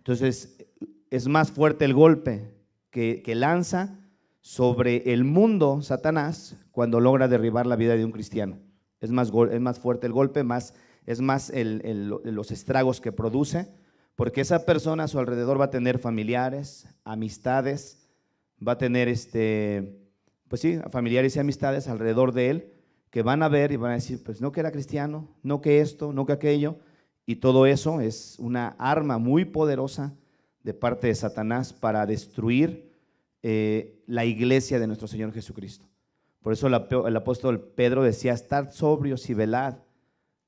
Entonces, es más fuerte el golpe que lanza sobre el mundo Satanás cuando logra derribar la vida de un cristiano. Es más fuerte el golpe, es más los estragos que produce, porque esa persona a su alrededor va a tener familiares, amistades, va a tener pues sí, familiares y amistades alrededor de él que van a ver y van a decir, pues no que era cristiano, no que esto, no que aquello, y todo eso es una arma muy poderosa de parte de Satanás para destruir la iglesia de nuestro Señor Jesucristo. Por eso el apóstol Pedro decía, estad sobrios y velad,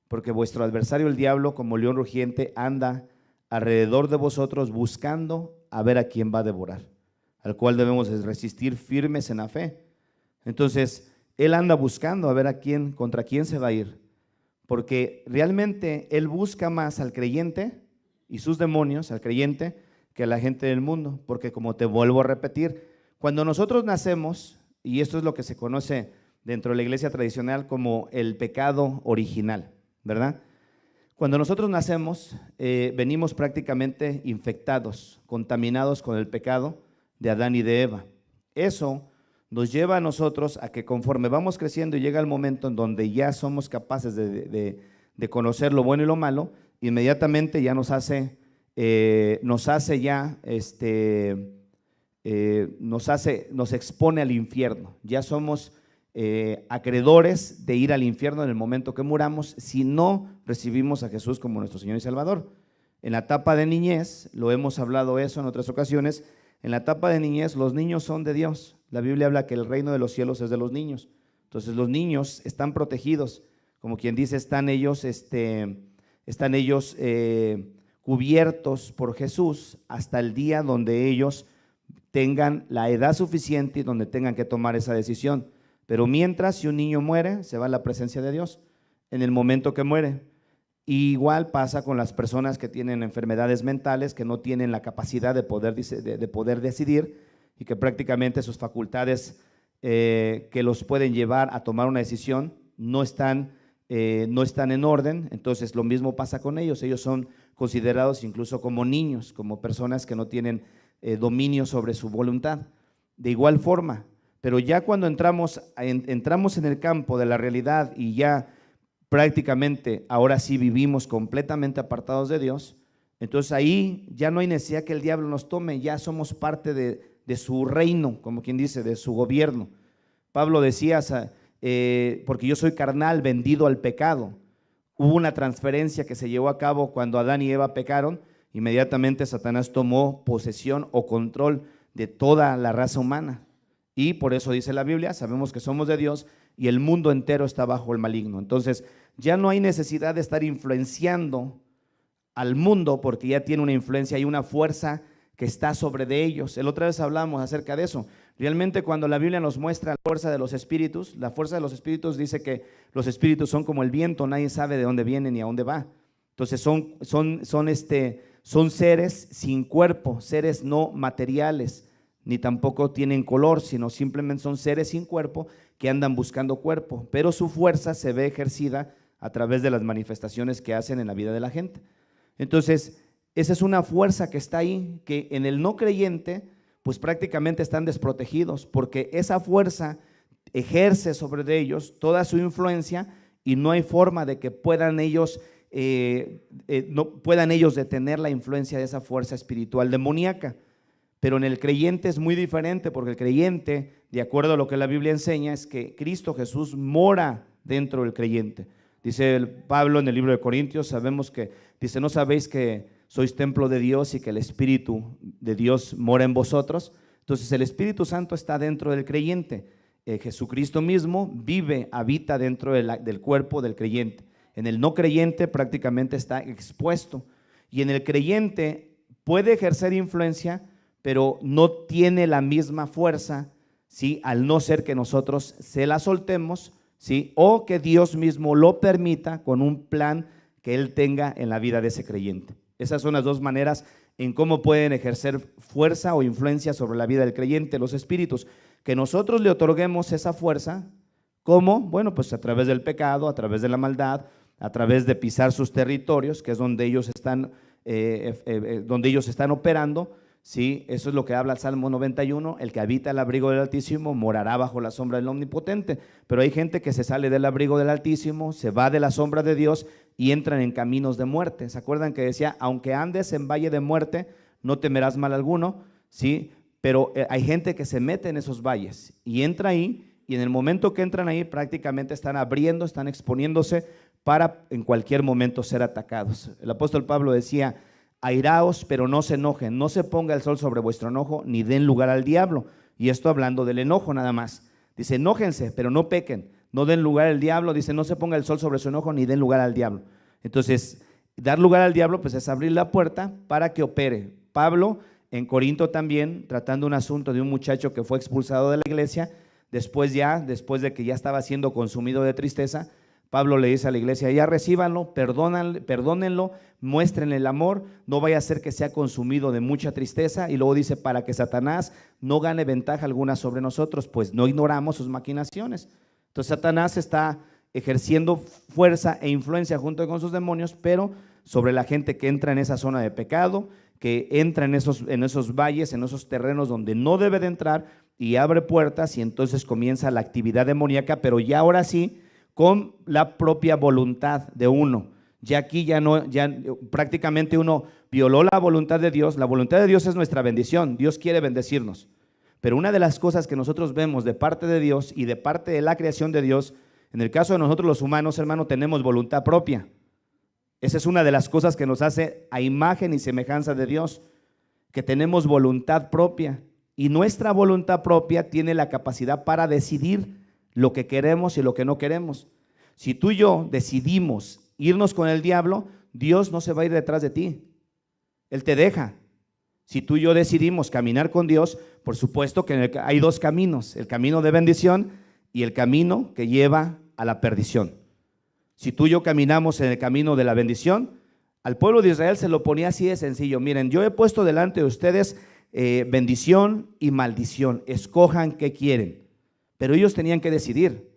porque vuestro adversario el diablo, como león rugiente, anda alrededor de vosotros buscando a ver a quién va a devorar, al cual debemos resistir firmes en la fe. Entonces, él anda buscando a ver contra quién se va a ir, porque realmente él busca más al creyente y sus demonios, al creyente, que a la gente del mundo, porque como te vuelvo a repetir, cuando nosotros nacemos, y esto es lo que se conoce dentro de la iglesia tradicional como el pecado original, ¿verdad? Cuando nosotros nacemos, venimos prácticamente infectados, contaminados con el pecado de Adán y de Eva. Eso nos lleva a nosotros a que conforme vamos creciendo y llega el momento en donde ya somos capaces de conocer lo bueno y lo malo, inmediatamente ya nos expone al infierno. Ya somos acreedores de ir al infierno en el momento que muramos si no recibimos a Jesús como nuestro Señor y Salvador. En la etapa de niñez, lo hemos hablado eso en otras ocasiones, en la etapa de niñez los niños son de Dios. La Biblia habla que el reino de los cielos es de los niños. Entonces los niños están protegidos, como quien dice, están ellos cubiertos por Jesús hasta el día donde ellos tengan la edad suficiente y donde tengan que tomar esa decisión. Pero mientras, si un niño muere, se va a la presencia de Dios en el momento que muere. Y igual pasa con las personas que tienen enfermedades mentales, que no tienen la capacidad de poder decidir y que prácticamente sus facultades que los pueden llevar a tomar una decisión no están en orden. Entonces lo mismo pasa con ellos. Ellos son considerados incluso como niños, como personas que no tienen dominio sobre su voluntad. De igual forma, pero ya cuando entramos en el campo de la realidad y ya prácticamente ahora sí vivimos completamente apartados de Dios, entonces ahí ya no hay necesidad que el diablo nos tome, ya somos parte de su reino, como quien dice, de su gobierno. Pablo decía, porque yo soy carnal, vendido al pecado. Hubo una transferencia que se llevó a cabo cuando Adán y Eva pecaron. Inmediatamente Satanás tomó posesión o control de toda la raza humana. Y por eso dice la Biblia, sabemos que somos de Dios y el mundo entero está bajo el maligno. Entonces ya no hay necesidad de estar influenciando al mundo, porque ya tiene una influencia y una fuerza que está sobre de ellos. El otra vez hablamos acerca de eso. Realmente cuando la Biblia nos muestra la fuerza de los espíritus, la fuerza de los espíritus dice que los espíritus son como el viento, nadie sabe de dónde viene ni a dónde va. Entonces son seres sin cuerpo, seres no materiales, ni tampoco tienen color, sino simplemente son seres sin cuerpo que andan buscando cuerpo, pero su fuerza se ve ejercida a través de las manifestaciones que hacen en la vida de la gente. Entonces, esa es una fuerza que está ahí, que en el no creyente, pues prácticamente están desprotegidos, porque esa fuerza ejerce sobre ellos toda su influencia y no hay forma de que puedan ellos detener la influencia de esa fuerza espiritual demoníaca. Pero en el creyente es muy diferente, porque el creyente, de acuerdo a lo que la Biblia enseña, es que Cristo Jesús mora dentro del creyente. Dice Pablo en el libro de Corintios, sabemos que, dice, ¿no sabéis que sois templo de Dios y que el Espíritu de Dios mora en vosotros? Entonces el Espíritu Santo está dentro del creyente. Jesucristo mismo habita dentro del cuerpo del creyente. En el no creyente prácticamente está expuesto, y en el creyente puede ejercer influencia, pero no tiene la misma fuerza, ¿sí? Al no ser que nosotros se la soltemos, ¿sí? O que Dios mismo lo permita con un plan que Él tenga en la vida de ese creyente. Esas son las dos maneras en cómo pueden ejercer fuerza o influencia sobre la vida del creyente los espíritus. Que nosotros le otorguemos esa fuerza, ¿cómo? Bueno, pues a través del pecado, a través de la maldad, a través de pisar sus territorios, que es donde ellos están donde ellos están operando. Sí, eso es lo que habla el Salmo 91, el que habita el abrigo del Altísimo morará bajo la sombra del Omnipotente. Pero hay gente que se sale del abrigo del Altísimo, se va de la sombra de Dios y entran en caminos de muerte. ¿Se acuerdan que decía, aunque andes en valle de muerte, no temerás mal alguno? Sí, pero hay gente que se mete en esos valles y entra ahí, y en el momento que entran ahí prácticamente están abriendo, están exponiéndose para en cualquier momento ser atacados. El apóstol Pablo decía, airaos, pero no se enojen, no se ponga el sol sobre vuestro enojo, ni den lugar al diablo. Y esto hablando del enojo nada más. Dice, enójense, pero no pequen, no den lugar al diablo. Dice, no se ponga el sol sobre su enojo, ni den lugar al diablo. Entonces, dar lugar al diablo, pues es abrir la puerta para que opere. Pablo, en Corinto también, tratando un asunto de un muchacho que fue expulsado de la iglesia, después de que ya estaba siendo consumido de tristeza, Pablo le dice a la iglesia, ya recíbanlo, perdónenlo, muéstrenle el amor, no vaya a ser que sea consumido de mucha tristeza. Y luego dice, para que Satanás no gane ventaja alguna sobre nosotros, pues no ignoramos sus maquinaciones. Entonces Satanás está ejerciendo fuerza e influencia junto con sus demonios, pero sobre la gente que entra en esa zona de pecado, que entra en esos valles, en esos terrenos donde no debe de entrar, y abre puertas, y entonces comienza la actividad demoníaca, pero ya ahora sí, con la propia voluntad de uno. Ya aquí ya prácticamente uno violó la voluntad de Dios. La voluntad de Dios es nuestra bendición, Dios quiere bendecirnos, pero una de las cosas que nosotros vemos de parte de Dios y de parte de la creación de Dios, en el caso de nosotros los humanos, hermano, tenemos voluntad propia. Esa es una de las cosas que nos hace a imagen y semejanza de Dios, que tenemos voluntad propia, y nuestra voluntad propia tiene la capacidad para decidir lo que queremos y lo que no queremos. Si tú y yo decidimos irnos con el diablo, Dios no se va a ir detrás de ti, Él te deja. Si tú y yo decidimos caminar con Dios, por supuesto que hay dos caminos, el camino de bendición y el camino que lleva a la perdición. Si tú y yo caminamos en el camino de la bendición, al pueblo de Israel se lo ponía así de sencillo: miren, yo he puesto delante de ustedes bendición y maldición, escojan qué quieren. Pero ellos tenían que decidir.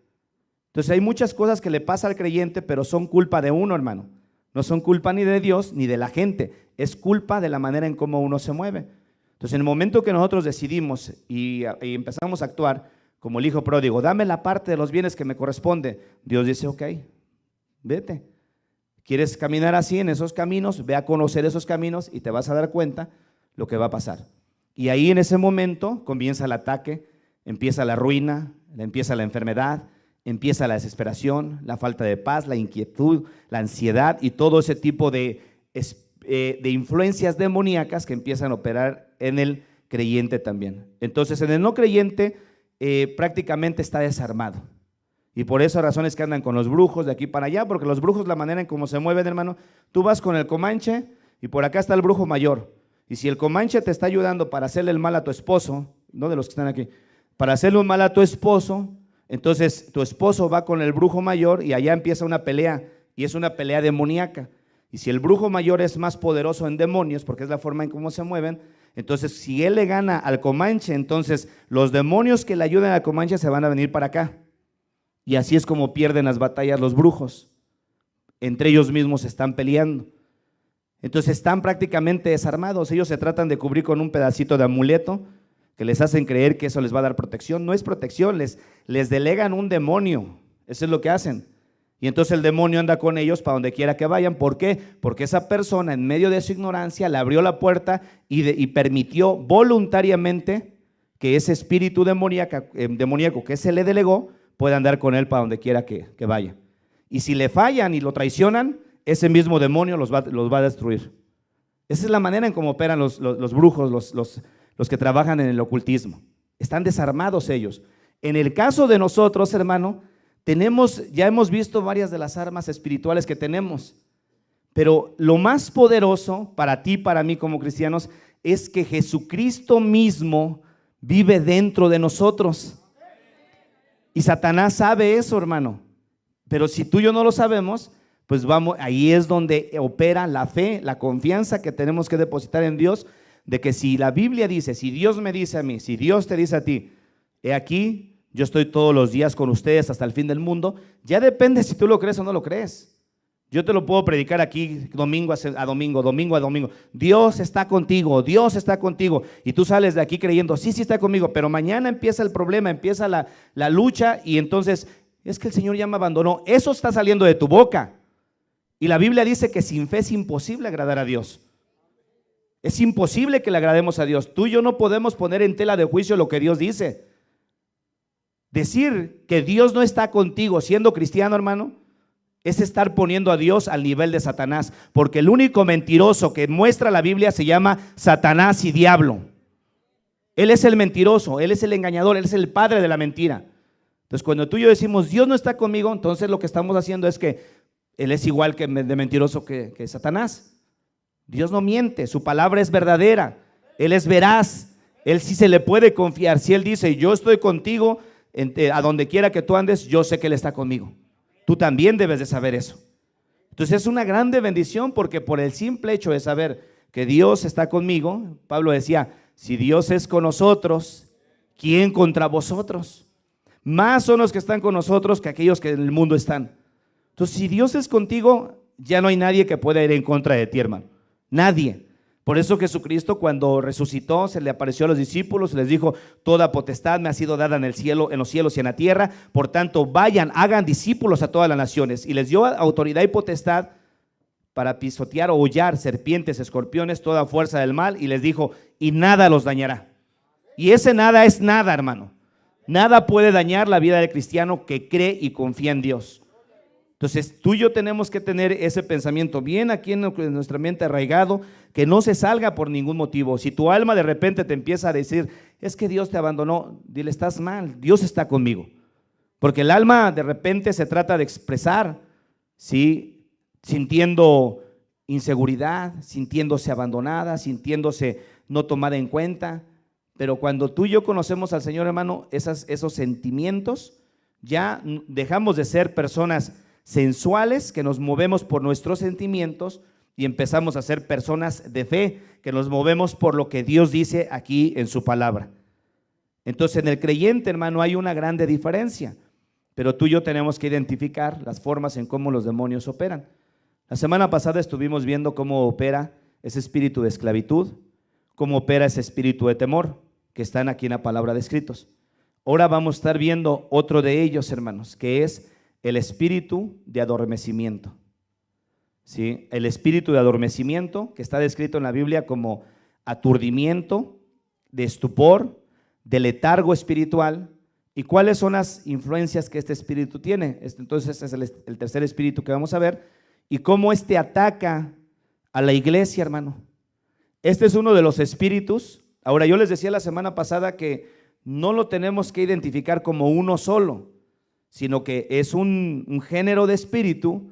Entonces hay muchas cosas que le pasa al creyente, pero son culpa de uno, hermano. No son culpa ni de Dios ni de la gente, es culpa de la manera en cómo uno se mueve. Entonces en el momento que nosotros decidimos y empezamos a actuar como el hijo pródigo, dame la parte de los bienes que me corresponde, Dios dice, ok, vete. ¿Quieres caminar así en esos caminos? Ve a conocer esos caminos y te vas a dar cuenta lo que va a pasar. Y ahí en ese momento comienza el ataque, empieza la ruina, empieza la enfermedad, empieza la desesperación, la falta de paz, la inquietud, la ansiedad y todo ese tipo de influencias demoníacas que empiezan a operar en el creyente también. Entonces en el no creyente prácticamente está desarmado. Y por esas razones que andan con los brujos de aquí para allá, porque los brujos, la manera en cómo se mueven, hermano, tú vas con el comanche y por acá está el brujo mayor. Y si el comanche te está ayudando para hacerle el mal a tu esposo, no de los que están aquí, para hacerle un mal a tu esposo, entonces tu esposo va con el brujo mayor y allá empieza una pelea, y es una pelea demoníaca. Y si el brujo mayor es más poderoso en demonios, porque es la forma en cómo se mueven, entonces si él le gana al comanche, entonces los demonios que le ayudan al comanche se van a venir para acá. Y así es como pierden las batallas los brujos. Entre ellos mismos se están peleando. Entonces están prácticamente desarmados. Ellos se tratan de cubrir con un pedacito de amuleto que les hacen creer que eso les va a dar protección. No es protección, les delegan un demonio. Eso es lo que hacen. Y entonces el demonio anda con ellos para donde quiera que vayan. ¿Por qué? Porque esa persona, en medio de su ignorancia, le abrió la puerta y permitió voluntariamente que ese espíritu demoníaco que se le delegó pueda andar con él para donde quiera que vaya. Y si le fallan y lo traicionan, ese mismo demonio los va a destruir. Esa es la manera en cómo operan los brujos, los que trabajan en el ocultismo. Están desarmados ellos. En el caso de nosotros, hermano, ya hemos visto varias de las armas espirituales que tenemos, pero lo más poderoso para ti, para mí como cristianos, es que Jesucristo mismo vive dentro de nosotros. Y Satanás sabe eso, hermano, pero si tú y yo no lo sabemos, pues ahí es donde opera la fe, la confianza que tenemos que depositar en Dios, de que si la Biblia dice, si Dios me dice a mí, si Dios te dice a ti, he aquí, yo estoy todos los días con ustedes hasta el fin del mundo, ya depende si tú lo crees o no lo crees. Yo te lo puedo predicar aquí domingo a domingo, domingo a domingo. Dios está contigo, Dios está contigo. Y tú sales de aquí creyendo, sí, sí está conmigo, pero mañana empieza el problema, empieza la lucha y entonces, es que el Señor ya me abandonó. Eso está saliendo de tu boca. Y la Biblia dice que sin fe es imposible agradar a Dios. Es imposible que le agrademos a Dios. Tú y yo no podemos poner en tela de juicio lo que Dios dice. Decir que Dios no está contigo siendo cristiano, hermano, es estar poniendo a Dios al nivel de Satanás, porque el único mentiroso que muestra la Biblia se llama Satanás y diablo. Él es el mentiroso, él es el engañador, él es el padre de la mentira. Entonces cuando tú y yo decimos Dios no está conmigo, entonces lo que estamos haciendo es que él es igual que de mentiroso que Satanás. Dios no miente, su palabra es verdadera, él es veraz, él sí se le puede confiar. Si él dice yo estoy contigo a donde quiera que tú andes, yo sé que él está conmigo. Tú también debes de saber eso. Entonces es una grande bendición, porque por el simple hecho de saber que Dios está conmigo, Pablo decía, si Dios es con nosotros, ¿quién contra vosotros? Más son los que están con nosotros que aquellos que en el mundo están. Entonces si Dios es contigo, ya no hay nadie que pueda ir en contra de ti, hermano. Nadie. Por eso Jesucristo, cuando resucitó, se le apareció a los discípulos y les dijo, toda potestad me ha sido dada en el cielo, en los cielos y en la tierra, por tanto vayan, hagan discípulos a todas las naciones, y les dio autoridad y potestad para pisotear o hollar serpientes, escorpiones, toda fuerza del mal, y les dijo, y nada los dañará. Y ese nada es nada, hermano. Nada puede dañar la vida del cristiano que cree y confía en Dios. Entonces tú y yo tenemos que tener ese pensamiento bien aquí en nuestra mente arraigado, que no se salga por ningún motivo. Si tu alma de repente te empieza a decir, es que Dios te abandonó, dile, estás mal, Dios está conmigo. Porque el alma de repente se trata de expresar, ¿sí? Sintiendo inseguridad, sintiéndose abandonada, sintiéndose no tomada en cuenta. Pero cuando tú y yo conocemos al Señor, hermano, esos sentimientos, ya dejamos de ser personas sensuales que nos movemos por nuestros sentimientos y empezamos a ser personas de fe que nos movemos por lo que Dios dice aquí en su palabra. Entonces en el creyente, hermano, hay una grande diferencia, pero tú y yo tenemos que identificar las formas en cómo los demonios operan. La semana pasada estuvimos viendo cómo opera ese espíritu de esclavitud, cómo opera ese espíritu de temor que están aquí en la palabra de escritos. Ahora vamos a estar viendo otro de ellos, hermanos, que es el espíritu de adormecimiento. ¿Sí? El espíritu de adormecimiento, que está descrito en la Biblia como aturdimiento, de estupor, de letargo espiritual. ¿Y cuáles son las influencias que este espíritu tiene? Entonces es el tercer espíritu que vamos a ver. Y cómo este ataca a la iglesia, hermano. Este es uno de los espíritus. Ahora, yo les decía la semana pasada que no lo tenemos que identificar como uno solo, sino que es un género de espíritu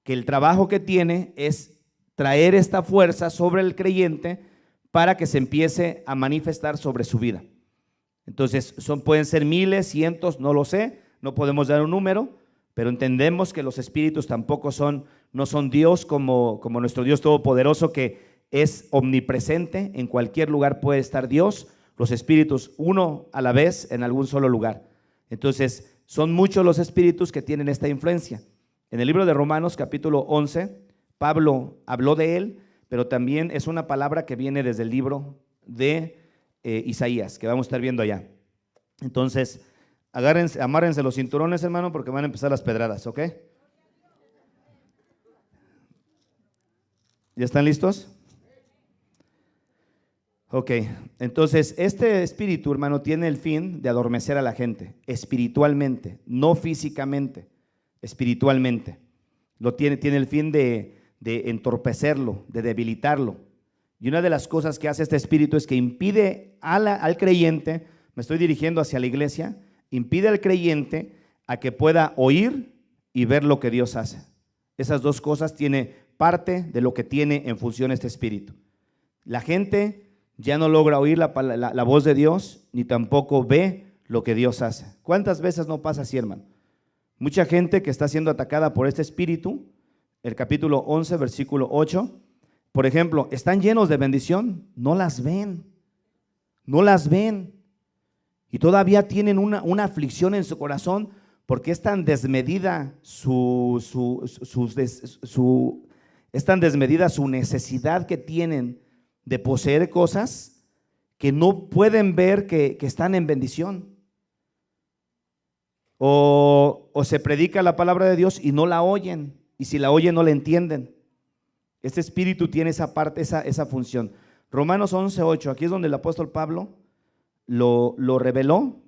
que el trabajo que tiene es traer esta fuerza sobre el creyente para que se empiece a manifestar sobre su vida. Entonces pueden ser miles, cientos, no lo sé, no podemos dar un número, pero entendemos que los espíritus tampoco no son Dios como nuestro Dios todopoderoso, que es omnipresente, en cualquier lugar puede estar Dios, los espíritus uno a la vez en algún solo lugar. Entonces son muchos los espíritus que tienen esta influencia. En el libro de Romanos capítulo 11, Pablo habló de él, pero también es una palabra que viene desde el libro de Isaías, que vamos a estar viendo allá. Entonces, amárrense los cinturones, hermano, porque van a empezar las pedradas, ¿ok? ¿Ya están listos? Ok, entonces este espíritu, hermano, tiene el fin de adormecer a la gente espiritualmente, no físicamente, espiritualmente. Tiene el fin de entorpecerlo, de debilitarlo. Y una de las cosas que hace este espíritu es que impide al creyente, me estoy dirigiendo hacia la iglesia, impide al creyente a que pueda oír y ver lo que Dios hace. Esas dos cosas tiene parte de lo que tiene en función este espíritu. La gente ya no logra oír la voz de Dios, ni tampoco ve lo que Dios hace. ¿Cuántas veces no pasa así, hermano? Mucha gente que está siendo atacada por este espíritu, el capítulo 11, versículo 8, por ejemplo, están llenos de bendición, no las ven, y todavía tienen una aflicción en su corazón porque es tan desmedida es tan desmedida su necesidad que tienen de poseer cosas que no pueden ver que están en bendición. O se predica la palabra de Dios y no la oyen, y si la oyen no la entienden. Este espíritu tiene esa parte, esa función. Romanos 11:8, aquí es donde el apóstol Pablo lo reveló,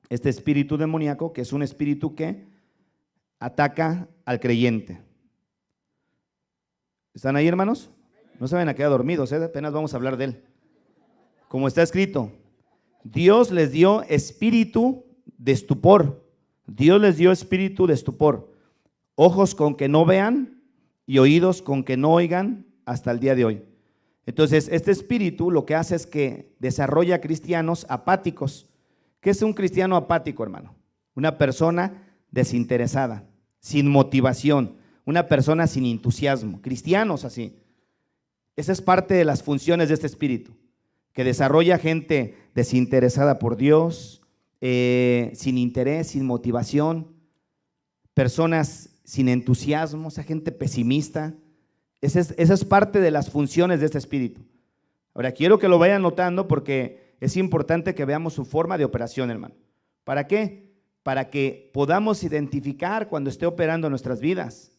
este espíritu demoníaco, que es un espíritu que ataca al creyente. ¿Están ahí, hermanos? No se vayan a quedar dormidos, apenas vamos a hablar de él. Como está escrito, Dios les dio espíritu de estupor. Dios les dio espíritu de estupor, ojos con que no vean y oídos con que no oigan hasta el día de hoy. Entonces, este espíritu lo que hace es que desarrolla cristianos apáticos. ¿Qué es un cristiano apático, hermano? Una persona desinteresada, sin motivación, una persona sin entusiasmo. Cristianos así. Esa es parte de las funciones de este espíritu, que desarrolla gente desinteresada por Dios, sin interés, sin motivación, personas sin entusiasmo, esa gente pesimista. Esa es parte de las funciones de este espíritu. Ahora, quiero que lo vayan notando porque es importante que veamos su forma de operación, hermano. ¿Para qué? Para que podamos identificar cuando esté operando en nuestras vidas,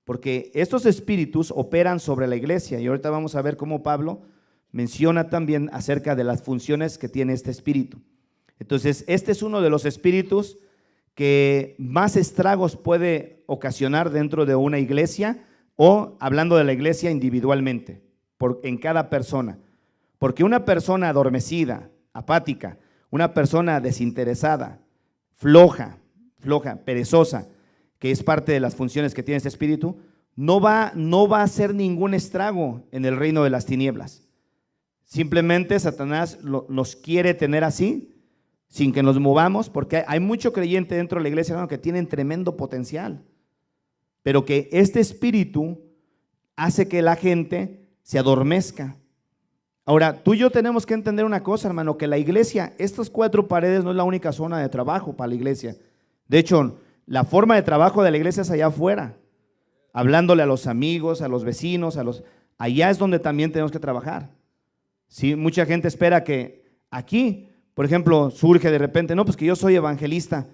porque estos espíritus operan sobre la iglesia, y ahorita vamos a ver cómo Pablo menciona también acerca de las funciones que tiene este espíritu. Entonces, este es uno de los espíritus que más estragos puede ocasionar dentro de una iglesia, o hablando de la iglesia individualmente, en cada persona. Porque una persona adormecida, apática, una persona desinteresada, floja, perezosa, que es parte de las funciones que tiene este espíritu, no va a hacer ningún estrago en el reino de las tinieblas. Simplemente Satanás nos quiere tener así, sin que nos movamos, porque hay mucho creyente dentro de la iglesia, hermano, que tienen tremendo potencial, pero que este espíritu hace que la gente se adormezca. Ahora, tú y yo tenemos que entender una cosa, hermano, que la iglesia, estas 4 paredes no es la única zona de trabajo para la iglesia. De hecho, la forma de trabajo de la iglesia es allá afuera, hablándole a los amigos, a los vecinos, allá es donde también tenemos que trabajar. Sí, mucha gente espera que aquí, por ejemplo, surge de repente, no, pues que yo soy evangelista,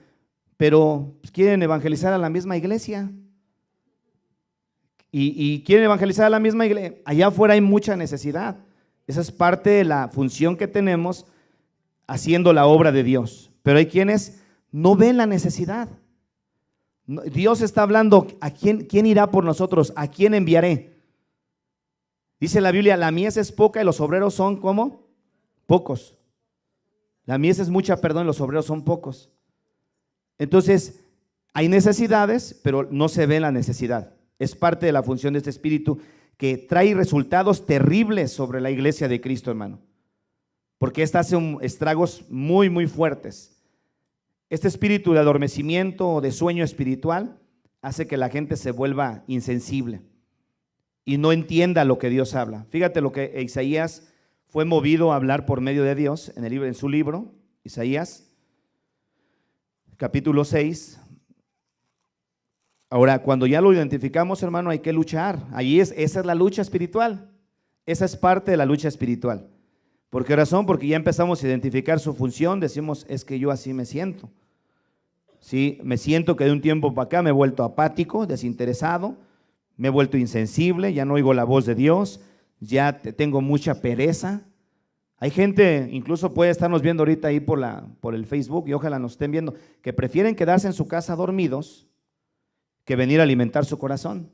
pero pues quieren evangelizar a la misma iglesia. Y quieren evangelizar a la misma iglesia. Allá afuera hay mucha necesidad. Esa es parte de la función que tenemos haciendo la obra de Dios. Pero hay quienes no ven la necesidad. Dios está hablando, ¿quién irá por nosotros? ¿A quién enviaré? Dice la Biblia, la mies es poca y los obreros son ¿cómo? Pocos. La mies es mucha, perdón, y los obreros son pocos. Entonces, hay necesidades, pero no se ve la necesidad. Es parte de la función de este espíritu que trae resultados terribles sobre la iglesia de Cristo, hermano. Porque esta hace estragos muy, muy fuertes. Este espíritu de adormecimiento o de sueño espiritual hace que la gente se vuelva insensible y no entienda lo que Dios habla. Fíjate lo que Isaías fue movido a hablar por medio de Dios en su libro, Isaías, capítulo 6. Ahora, cuando ya lo identificamos, hermano, hay que luchar. Esa es la lucha espiritual. Esa es parte de la lucha espiritual. ¿Por qué razón? Porque ya empezamos a identificar su función. Decimos, es que yo así me siento. Sí, me siento que de un tiempo para acá me he vuelto apático, desinteresado, me he vuelto insensible, ya no oigo la voz de Dios, ya tengo mucha pereza. Hay gente, incluso puede estarnos viendo ahorita ahí por el Facebook, y ojalá nos estén viendo, que prefieren quedarse en su casa dormidos que venir a alimentar su corazón.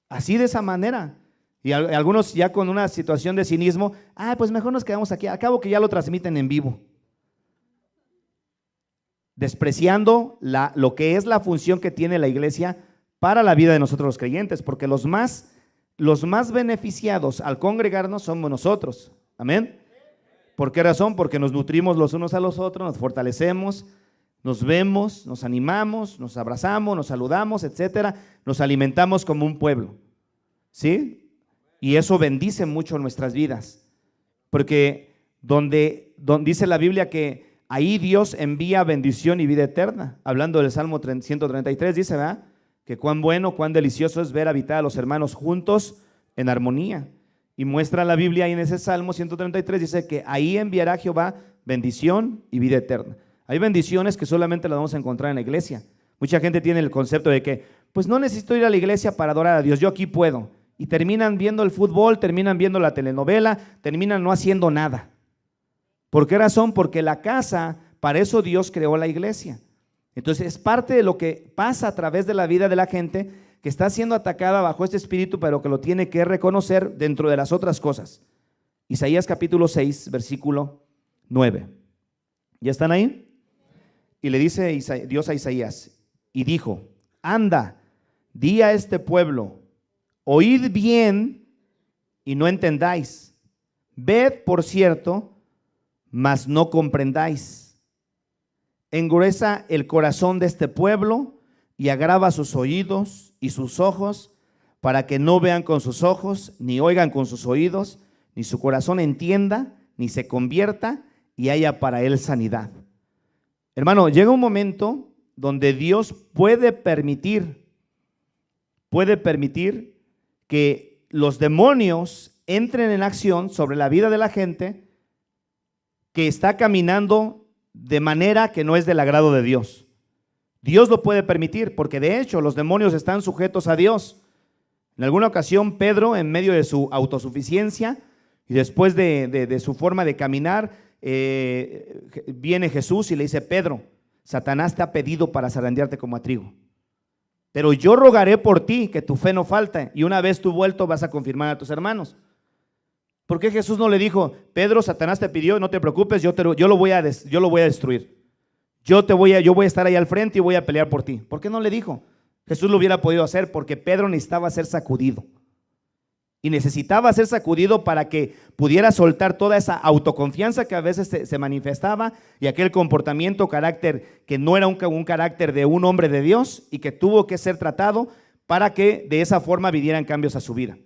Así, de esa manera. Y algunos ya con una situación de cinismo, pues mejor nos quedamos aquí, al cabo que ya lo transmiten en vivo. Despreciando lo que es la función que tiene la iglesia para la vida de nosotros los creyentes, porque los más beneficiados al congregarnos somos nosotros. Amén. ¿Por qué razón? Porque nos nutrimos los unos a los otros, nos fortalecemos, nos vemos, nos animamos, nos abrazamos, nos saludamos, etcétera, nos alimentamos como un pueblo. ¿Sí? Y eso bendice mucho nuestras vidas, porque donde dice la Biblia que ahí Dios envía bendición y vida eterna. Hablando del Salmo 133, dice, ¿verdad?, que cuán bueno, cuán delicioso es ver habitar a los hermanos juntos en armonía. Y muestra la Biblia ahí en ese Salmo 133, dice que ahí enviará Jehová bendición y vida eterna. Hay bendiciones que solamente las vamos a encontrar en la iglesia. Mucha gente tiene el concepto de que, pues no necesito ir a la iglesia para adorar a Dios, yo aquí puedo. Y terminan viendo el fútbol, terminan viendo la telenovela, terminan no haciendo nada. ¿Por qué razón? Porque la casa, para eso Dios creó la iglesia. Entonces es parte de lo que pasa a través de la vida de la gente que está siendo atacada bajo este espíritu, pero que lo tiene que reconocer dentro de las otras cosas. Isaías capítulo 6, versículo 9. ¿Ya están ahí? Y le dice Dios a Isaías, y dijo, anda, di a este pueblo, oíd bien y no entendáis, ved por cierto, mas no comprendáis. Engruesa el corazón de este pueblo y agrava sus oídos y sus ojos, para que no vean con sus ojos, ni oigan con sus oídos, ni su corazón entienda, ni se convierta y haya para él sanidad. Hermano, llega un momento donde Dios puede permitir que los demonios entren en acción sobre la vida de la gente que está caminando de manera que no es del agrado de Dios. Dios lo puede permitir porque de hecho los demonios están sujetos a Dios. En alguna ocasión Pedro, en medio de su autosuficiencia y después de su forma de caminar, viene Jesús y le dice, Pedro, Satanás te ha pedido para zarandearte como a trigo, pero yo rogaré por ti que tu fe no falte, y una vez tú vuelto vas a confirmar a tus hermanos. ¿Por qué Jesús no le dijo, Pedro, Satanás te pidió, no te preocupes, yo lo voy a destruir, yo voy a estar ahí al frente y voy a pelear por ti? ¿Por qué no le dijo? Jesús lo hubiera podido hacer porque Pedro necesitaba ser sacudido. Y necesitaba ser sacudido para que pudiera soltar toda esa autoconfianza que a veces se manifestaba, y aquel comportamiento, carácter que no era un carácter de un hombre de Dios, y que tuvo que ser tratado para que de esa forma vinieran cambios a su vida.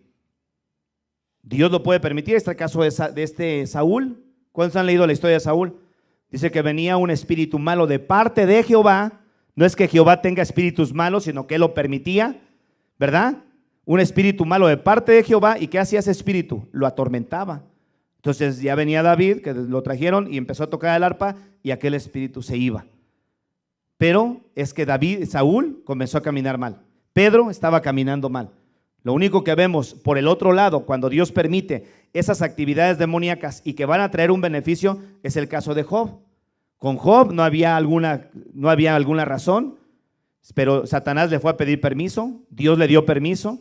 Dios lo puede permitir. Este caso de este Saúl. ¿Cuántos han leído la historia de Saúl? Dice que venía un espíritu malo de parte de Jehová. No es que Jehová tenga espíritus malos, sino que él lo permitía, ¿verdad? Un espíritu malo de parte de Jehová. ¿Y qué hacía ese espíritu? Lo atormentaba. Entonces ya venía David, que lo trajeron, y empezó a tocar el arpa, y aquel espíritu se iba. Pero es que Saúl comenzó a caminar mal. Pedro estaba caminando mal. Lo único que vemos por el otro lado, cuando Dios permite esas actividades demoníacas y que van a traer un beneficio, es el caso de Job. Con Job no había alguna razón, pero Satanás le fue a pedir permiso, Dios le dio permiso.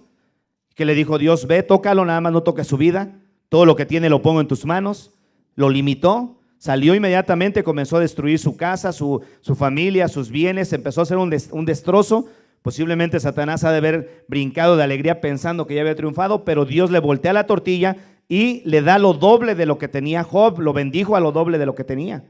Que le dijo Dios, ve, tócalo, nada más no toques su vida, todo lo que tiene lo pongo en tus manos. Lo limitó, salió inmediatamente, comenzó a destruir su casa, su familia, sus bienes, empezó a hacer un destrozo. Posiblemente Satanás ha de haber brincado de alegría pensando que ya había triunfado, pero Dios le voltea la tortilla y le da lo doble de lo que tenía Job, lo bendijo a lo doble de lo que tenía.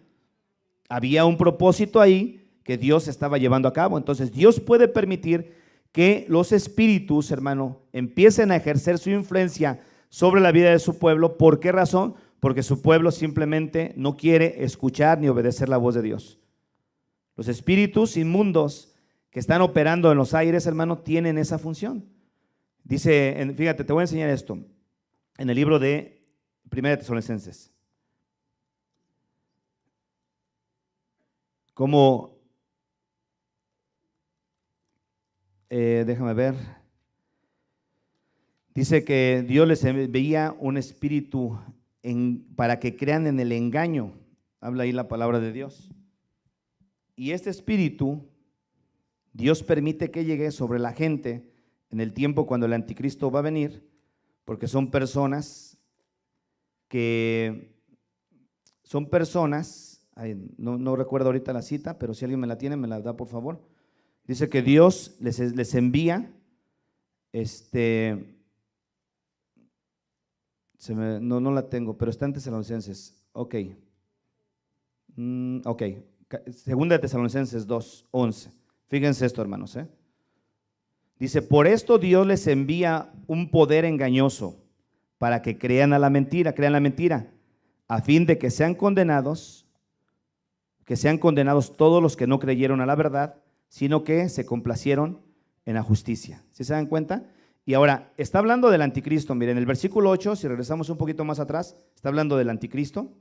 Había un propósito ahí que Dios estaba llevando a cabo. Entonces Dios puede permitir que los espíritus, hermano, empiecen a ejercer su influencia sobre la vida de su pueblo. ¿Por qué razón? Porque su pueblo simplemente no quiere escuchar ni obedecer la voz de Dios. Los espíritus inmundos que están operando en los aires, hermano, tienen esa función. Dice, fíjate, te voy a enseñar esto, en el libro de 1 Tesalonicenses. Como, déjame ver, dice que Dios les envía un espíritu para que crean en el engaño. Habla ahí la palabra de Dios. Y este espíritu Dios permite que llegue sobre la gente en el tiempo cuando el anticristo va a venir, porque son personas, no recuerdo ahorita la cita, pero si alguien me la tiene, me la da por favor. Dice que Dios les envía, no la tengo, pero está en Tesalonicenses. Ok. Segunda de Tesalonicenses 2:11. Fíjense esto, hermanos. Dice, por esto Dios les envía un poder engañoso para que crean la mentira, a fin de que sean condenados que sean condenados todos los que no creyeron a la verdad, sino que se complacieron en la justicia. ¿Sí se dan cuenta? Y ahora, está hablando del anticristo. Miren, el versículo 8, si regresamos un poquito más atrás, está hablando del anticristo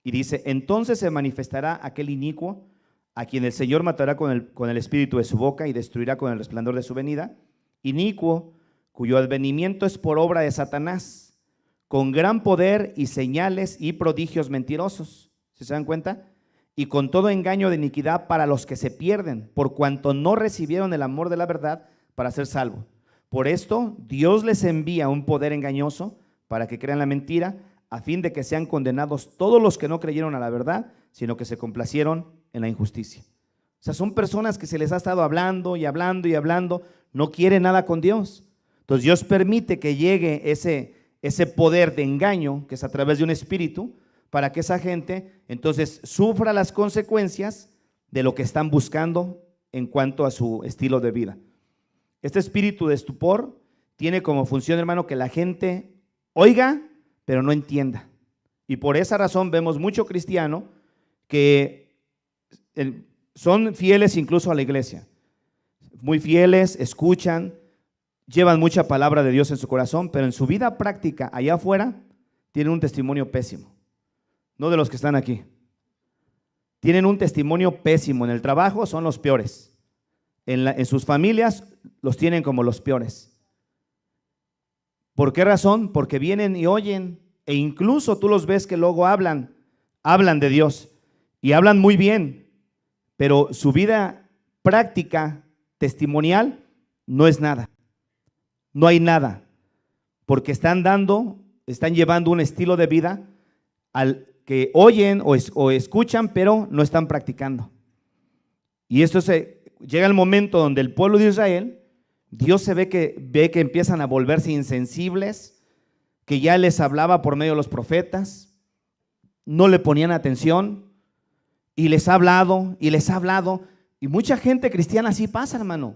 y dice: entonces se manifestará aquel inicuo a quien el Señor matará con el espíritu de su boca y destruirá con el resplandor de su venida, inicuo cuyo advenimiento es por obra de Satanás, con gran poder y señales y prodigios mentirosos. ¿Sí se dan cuenta? Y con todo engaño de iniquidad para los que se pierden, por cuanto no recibieron el amor de la verdad para ser salvos. Por esto Dios les envía un poder engañoso para que crean la mentira, a fin de que sean condenados todos los que no creyeron a la verdad, sino que se complacieron en la injusticia. O sea, son personas que se les ha estado hablando y hablando y hablando, no quieren nada con Dios. Entonces Dios permite que llegue ese poder de engaño, que es a través de un espíritu, para que esa gente entonces sufra las consecuencias de lo que están buscando en cuanto a su estilo de vida. Este espíritu de estupor tiene como función, hermano, que la gente oiga, pero no entienda. Y por esa razón vemos mucho cristiano que son fieles incluso a la iglesia, muy fieles, escuchan, llevan mucha palabra de Dios en su corazón, pero en su vida práctica allá afuera tienen un testimonio pésimo. No de los que están aquí. Tienen un testimonio pésimo. En el trabajo son los peores. En sus familias los tienen como los peores. ¿Por qué razón? Porque vienen y oyen, e incluso tú los ves que luego hablan de Dios y hablan muy bien, pero su vida práctica, testimonial, no es nada. No hay nada, porque están llevando un estilo de vida al que oyen o escuchan, pero no están practicando. Y esto llega el momento donde el pueblo de Israel, Dios ve que empiezan a volverse insensibles, que ya les hablaba por medio de los profetas, no le ponían atención, y les ha hablado, y mucha gente cristiana así pasa, hermano.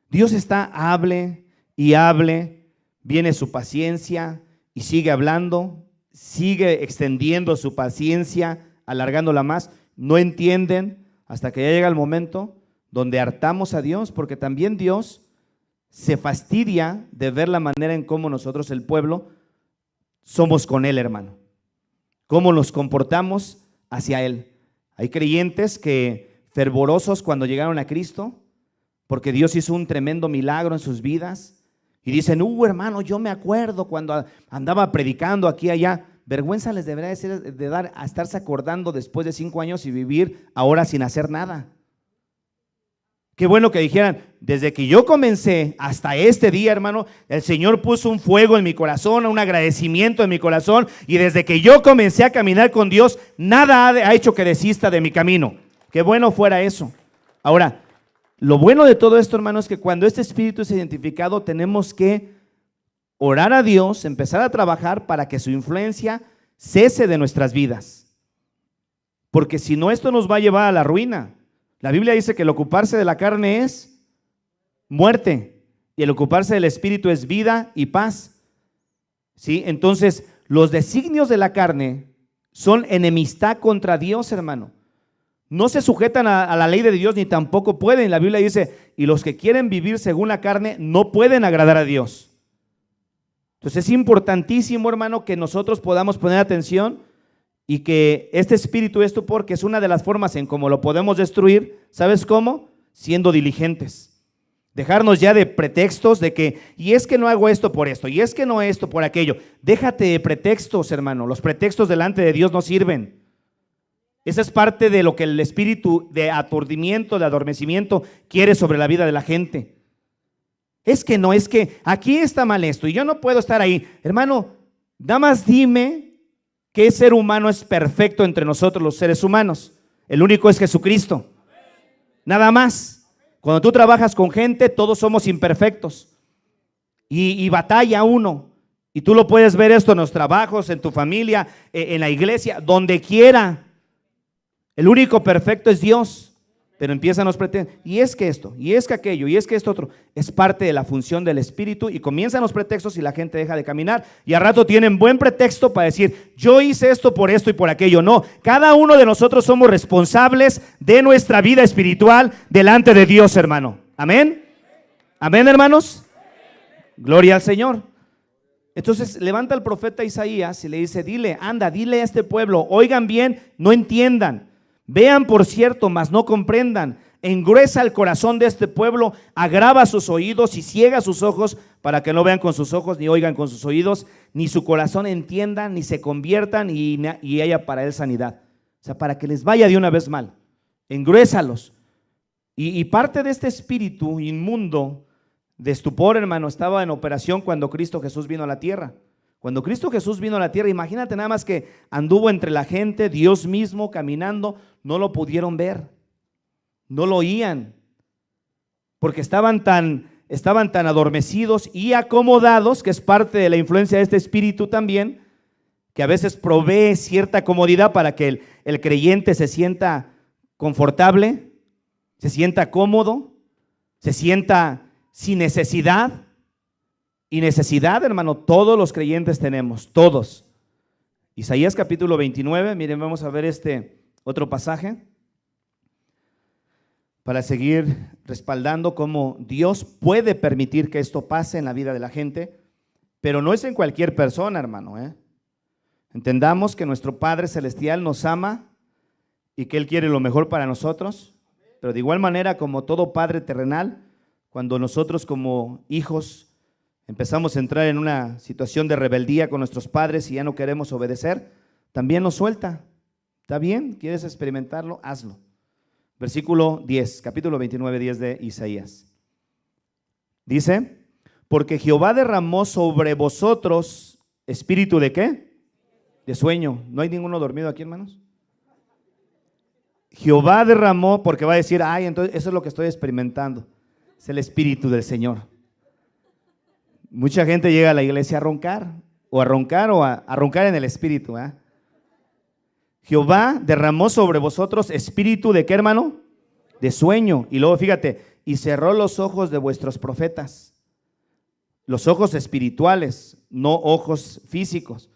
Dios está, hable y hable, viene su paciencia y sigue hablando, sigue extendiendo su paciencia, alargándola más, no entienden hasta que ya llega el momento donde hartamos a Dios, porque también Dios se fastidia de ver la manera en cómo nosotros, el pueblo, somos con Él, hermano, cómo nos comportamos hacia Él. Hay creyentes que fervorosos cuando llegaron a Cristo, porque Dios hizo un tremendo milagro en sus vidas, y dicen: hermano, yo me acuerdo cuando andaba predicando aquí y allá. Vergüenza les debería de dar a estarse acordando después de 5 años y vivir ahora sin hacer nada. Qué bueno que dijeran: desde que yo comencé hasta este día, hermano, el Señor puso un fuego en mi corazón, un agradecimiento en mi corazón, y desde que yo comencé a caminar con Dios, nada ha hecho que desista de mi camino. Qué bueno fuera eso. Ahora, lo bueno de todo esto, hermano, es que cuando este espíritu es identificado, tenemos que orar a Dios, empezar a trabajar para que su influencia cese de nuestras vidas. Porque si no, esto nos va a llevar a la ruina. La Biblia dice que el ocuparse de la carne es muerte y el ocuparse del espíritu es vida y paz. ¿Sí? Entonces, los designios de la carne son enemistad contra Dios, hermano. No se sujetan a la ley de Dios ni tampoco pueden. La Biblia dice: y los que quieren vivir según la carne no pueden agradar a Dios. Entonces es importantísimo, hermano, que nosotros podamos poner atención y que este espíritu, esto porque es una de las formas en cómo lo podemos destruir. ¿Sabes cómo? Siendo diligentes. Dejarnos ya de pretextos de que, y es que no hago esto por esto, y es que no esto por aquello. Déjate de pretextos, hermano. Los pretextos delante de Dios no sirven. Esa es parte de lo que el espíritu de aturdimiento, de adormecimiento quiere sobre la vida de la gente. Es que no, es que aquí está mal esto y yo no puedo estar ahí. Hermano, nada más dime qué ser humano es perfecto entre nosotros los seres humanos. El único es Jesucristo. Nada más. Cuando tú trabajas con gente, todos somos imperfectos. Y batalla uno. Y tú lo puedes ver esto en los trabajos, en tu familia, en la iglesia, donde quiera. El único perfecto es Dios. Pero empiezan los pretextos, y es que esto, y es que aquello, y es que esto otro. Es parte de la función del Espíritu, y comienzan los pretextos y la gente deja de caminar, y al rato tienen buen pretexto para decir, yo hice esto y por aquello. No, cada uno de nosotros somos responsables de nuestra vida espiritual delante de Dios, hermano. Amén. Amén, hermanos. Gloria al Señor. Entonces levanta el profeta Isaías y le dice, dile a este pueblo, oigan bien, no entiendan. Vean por cierto, mas no comprendan. Engruesa el corazón de este pueblo, agrava sus oídos y ciega sus ojos para que no vean con sus ojos, ni oigan con sus oídos, ni su corazón entiendan, ni se conviertan y haya para él sanidad. O sea, para que les vaya de una vez mal. Engruésalos. Y parte de este espíritu inmundo de estupor, hermano, estaba en operación cuando Cristo Jesús vino a la tierra. Cuando Cristo Jesús vino a la tierra, imagínate nada más que anduvo entre la gente, Dios mismo caminando, no lo pudieron ver, no lo oían, porque estaban tan adormecidos y acomodados, que es parte de la influencia de este espíritu también, que a veces provee cierta comodidad para que el creyente se sienta confortable, se sienta cómodo, se sienta sin necesidad. Y necesidad, hermano, todos los creyentes tenemos, todos. Isaías capítulo 29, miren, vamos a ver este otro pasaje para seguir respaldando cómo Dios puede permitir que esto pase en la vida de la gente, pero no es en cualquier persona, hermano. Entendamos que nuestro Padre Celestial nos ama y que Él quiere lo mejor para nosotros, pero de igual manera, como todo padre terrenal, cuando nosotros como hijos empezamos a entrar en una situación de rebeldía con nuestros padres y ya no queremos obedecer, también nos suelta. ¿Está bien? ¿Quieres experimentarlo? Hazlo. Versículo 10, capítulo 29, 10 de Isaías. Dice, porque Jehová derramó sobre vosotros espíritu ¿de qué? De sueño. ¿No hay ninguno dormido aquí, hermanos? Jehová derramó, porque va a decir, ay, entonces eso es lo que estoy experimentando. Es el espíritu del Señor. Mucha gente llega a la iglesia a roncar o a roncar en el espíritu. Jehová derramó sobre vosotros espíritu ¿de qué, hermano? De sueño. Y luego fíjate, y cerró los ojos de vuestros profetas. Los ojos espirituales, no ojos físicos,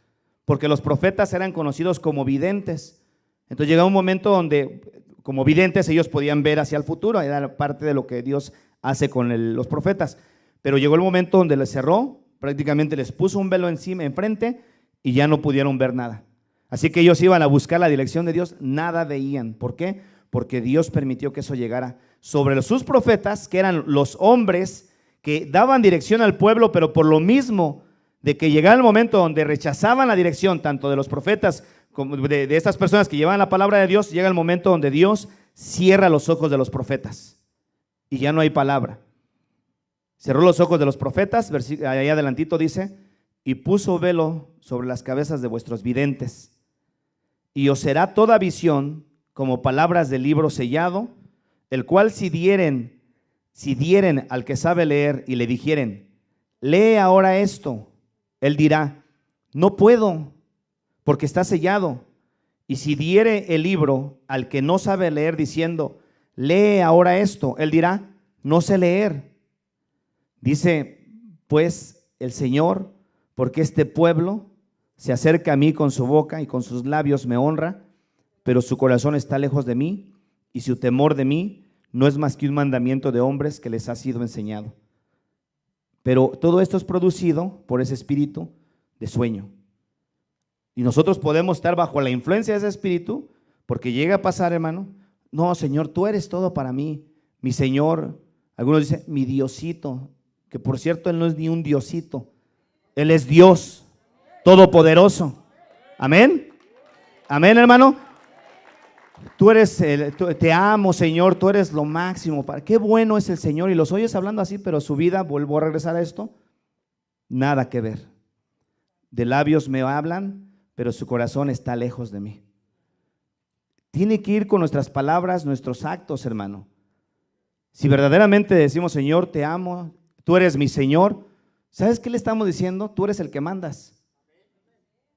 porque los profetas eran conocidos como videntes. Entonces llegaba un momento donde como videntes ellos podían ver hacia el futuro, era parte de lo que Dios hace con los profetas. Pero llegó el momento donde les cerró, prácticamente les puso un velo encima, enfrente, y ya no pudieron ver nada. Así que ellos iban a buscar la dirección de Dios, nada veían. ¿Por qué? Porque Dios permitió que eso llegara sobre sus profetas, que eran los hombres que daban dirección al pueblo, pero por lo mismo de que llegaba el momento donde rechazaban la dirección, tanto de los profetas como de estas personas que llevaban la palabra de Dios, llega el momento donde Dios cierra los ojos de los profetas y ya no hay palabra. Cerró los ojos de los profetas, allá adelantito dice, y puso velo sobre las cabezas de vuestros videntes, y os será toda visión como palabras del libro sellado, el cual si dieren al que sabe leer y le dijeren, lee ahora esto, él dirá, no puedo, porque está sellado. Y si diere el libro al que no sabe leer diciendo, lee ahora esto, él dirá, no sé leer. Dice pues el Señor, porque este pueblo se acerca a mí con su boca y con sus labios me honra, pero su corazón está lejos de mí y su temor de mí no es más que un mandamiento de hombres que les ha sido enseñado. Pero todo esto es producido por ese espíritu de sueño. Y nosotros podemos estar bajo la influencia de ese espíritu, porque llega a pasar, hermano, no, Señor, tú eres todo para mí, mi Señor. Algunos dicen, mi Diosito, que por cierto Él no es ni un Diosito, Él es Dios todopoderoso. Amén. Amén, hermano. Te amo, Señor, tú eres lo máximo. Qué bueno es el Señor. Y los oyes hablando así, pero su vida, vuelvo a regresar a esto, nada que ver. De labios me hablan, pero su corazón está lejos de mí. Tiene que ir con nuestras palabras, nuestros actos, hermano. Si verdaderamente decimos, Señor, te amo, tú eres mi Señor, ¿sabes qué le estamos diciendo? Tú eres el que mandas.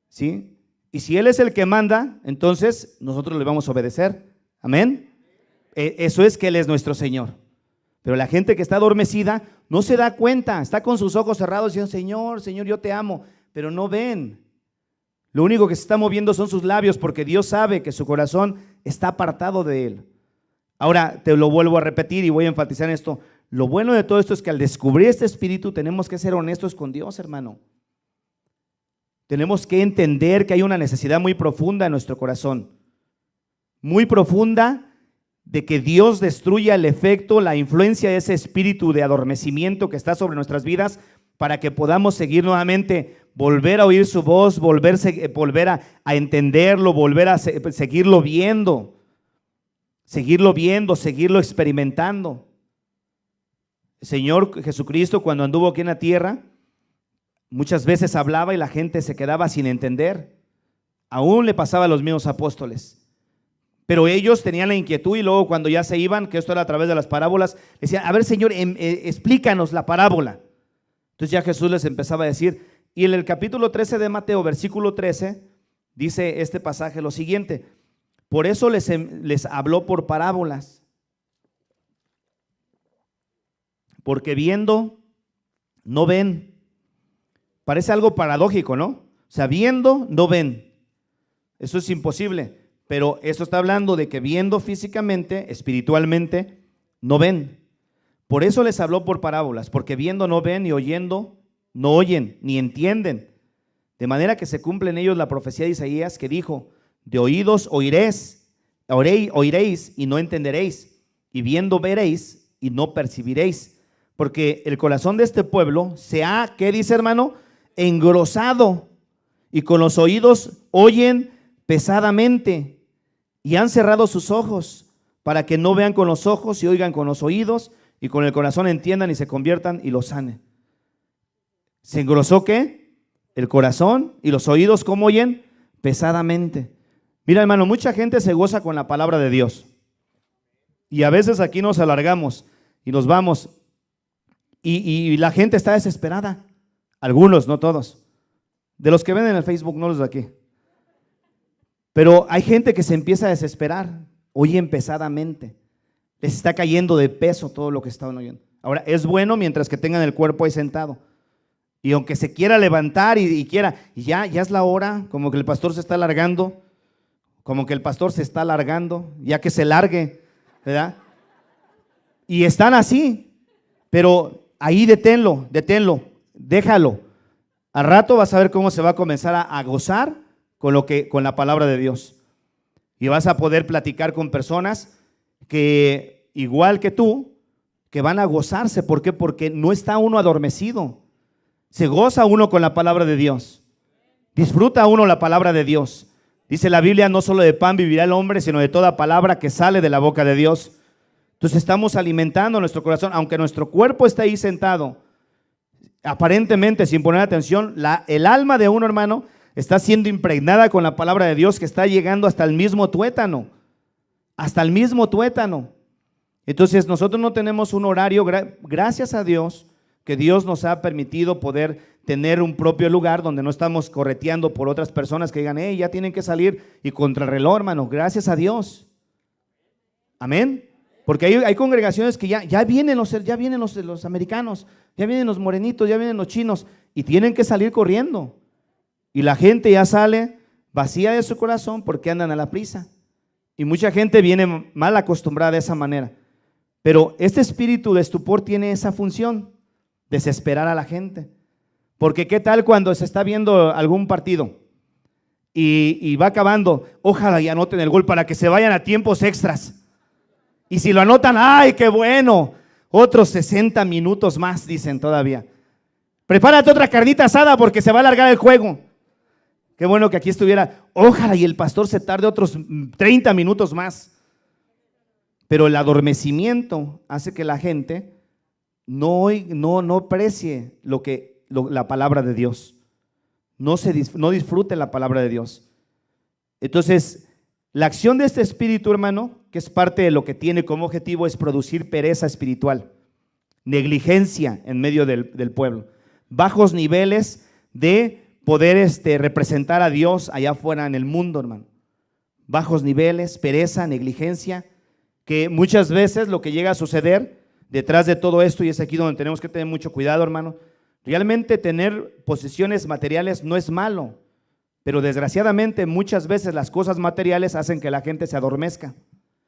¿Sí? Y si Él es el que manda, entonces nosotros le vamos a obedecer. Amén. Eso es que Él es nuestro Señor. Pero la gente que está adormecida no se da cuenta, está con sus ojos cerrados diciendo, Señor, Señor, yo te amo, pero no ven. Lo único que se está moviendo son sus labios, porque Dios sabe que su corazón está apartado de Él. Ahora te lo vuelvo a repetir y voy a enfatizar en esto. Lo bueno de todo esto es que al descubrir este espíritu tenemos que ser honestos con Dios, hermano. Tenemos que entender que hay una necesidad muy profunda en nuestro corazón, muy profunda, de que Dios destruya el efecto, la influencia de ese espíritu de adormecimiento que está sobre nuestras vidas, para que podamos seguir nuevamente, volver a oír su voz, volver a entenderlo, volver a seguirlo viendo, seguirlo experimentando. El Señor Jesucristo, cuando anduvo aquí en la tierra, muchas veces hablaba y la gente se quedaba sin entender. Aún le pasaba a los mismos apóstoles. Pero ellos tenían la inquietud y luego cuando ya se iban, que esto era a través de las parábolas, decían, a ver Señor, explícanos la parábola. Entonces ya Jesús les empezaba a decir, y en el capítulo 13 de Mateo, versículo 13, dice este pasaje lo siguiente: por eso les habló por parábolas, porque viendo no ven. Parece algo paradójico, ¿no? O sea, viendo no ven. Eso es imposible. Pero esto está hablando de que viendo físicamente, espiritualmente, no ven. Por eso les habló por parábolas, porque viendo no ven y oyendo no oyen, ni entienden. De manera que se cumple en ellos la profecía de Isaías que dijo, de oídos oiréis y no entenderéis, y viendo veréis y no percibiréis. Porque el corazón de este pueblo se ha, ¿qué dice hermano? Engrosado, y con los oídos oyen pesadamente. Y han cerrado sus ojos para que no vean con los ojos y oigan con los oídos y con el corazón entiendan y se conviertan y los sanen. ¿Se engrosó qué? El corazón y los oídos, ¿cómo oyen? Pesadamente. Mira hermano, mucha gente se goza con la palabra de Dios. Y a veces aquí nos alargamos y nos vamos y la gente está desesperada. Algunos, no todos. De los que ven en el Facebook, no los de aquí. Pero hay gente que se empieza a desesperar, oyen pesadamente, les está cayendo de peso todo lo que están oyendo. Ahora, es bueno mientras que tengan el cuerpo ahí sentado. Y aunque se quiera levantar y ya es la hora, como que el pastor se está alargando, ya que se largue, ¿verdad? Y están así, pero ahí deténlo, déjalo. Al rato vas a ver cómo se va a comenzar a gozar con la palabra de Dios. Y vas a poder platicar con personas que, igual que tú, que van a gozarse. ¿Por qué? Porque no está uno adormecido. Se goza uno con la palabra de Dios. Disfruta uno la palabra de Dios. Dice la Biblia, no solo de pan vivirá el hombre, sino de toda palabra que sale de la boca de Dios. Entonces estamos alimentando nuestro corazón, aunque nuestro cuerpo está ahí sentado, aparentemente sin poner atención, el alma de uno, hermano, está siendo impregnada con la palabra de Dios, que está llegando hasta el mismo tuétano. Entonces nosotros no tenemos un horario, gracias a Dios, que Dios nos ha permitido poder tener un propio lugar donde no estamos correteando por otras personas que digan, ya tienen que salir y contra el reloj, hermano, gracias a Dios. Amén. Porque hay congregaciones que ya vienen los americanos, ya vienen los morenitos, ya vienen los chinos y tienen que salir corriendo. Y la gente ya sale vacía de su corazón porque andan a la prisa. Y mucha gente viene mal acostumbrada de esa manera. Pero este espíritu de estupor tiene esa función, desesperar a la gente. Porque qué tal cuando se está viendo algún partido y va acabando, ojalá y anoten el gol para que se vayan a tiempos extras. Y si lo anotan, ¡ay, qué bueno! Otros 60 minutos más, dicen todavía. Prepárate otra carnita asada porque se va a alargar el juego. Qué bueno que aquí estuviera, ojalá y el pastor se tarde otros 30 minutos más. Pero el adormecimiento hace que la gente no aprecie la palabra de Dios. No disfrute la palabra de Dios. Entonces, la acción de este espíritu, hermano, que es parte de lo que tiene como objetivo, es producir pereza espiritual, negligencia en medio del pueblo, bajos niveles de poder representar a Dios allá afuera en el mundo, hermano. Bajos niveles, pereza, negligencia, que muchas veces lo que llega a suceder detrás de todo esto, y es aquí donde tenemos que tener mucho cuidado, hermano, realmente tener posesiones materiales no es malo, pero desgraciadamente muchas veces las cosas materiales hacen que la gente se adormezca,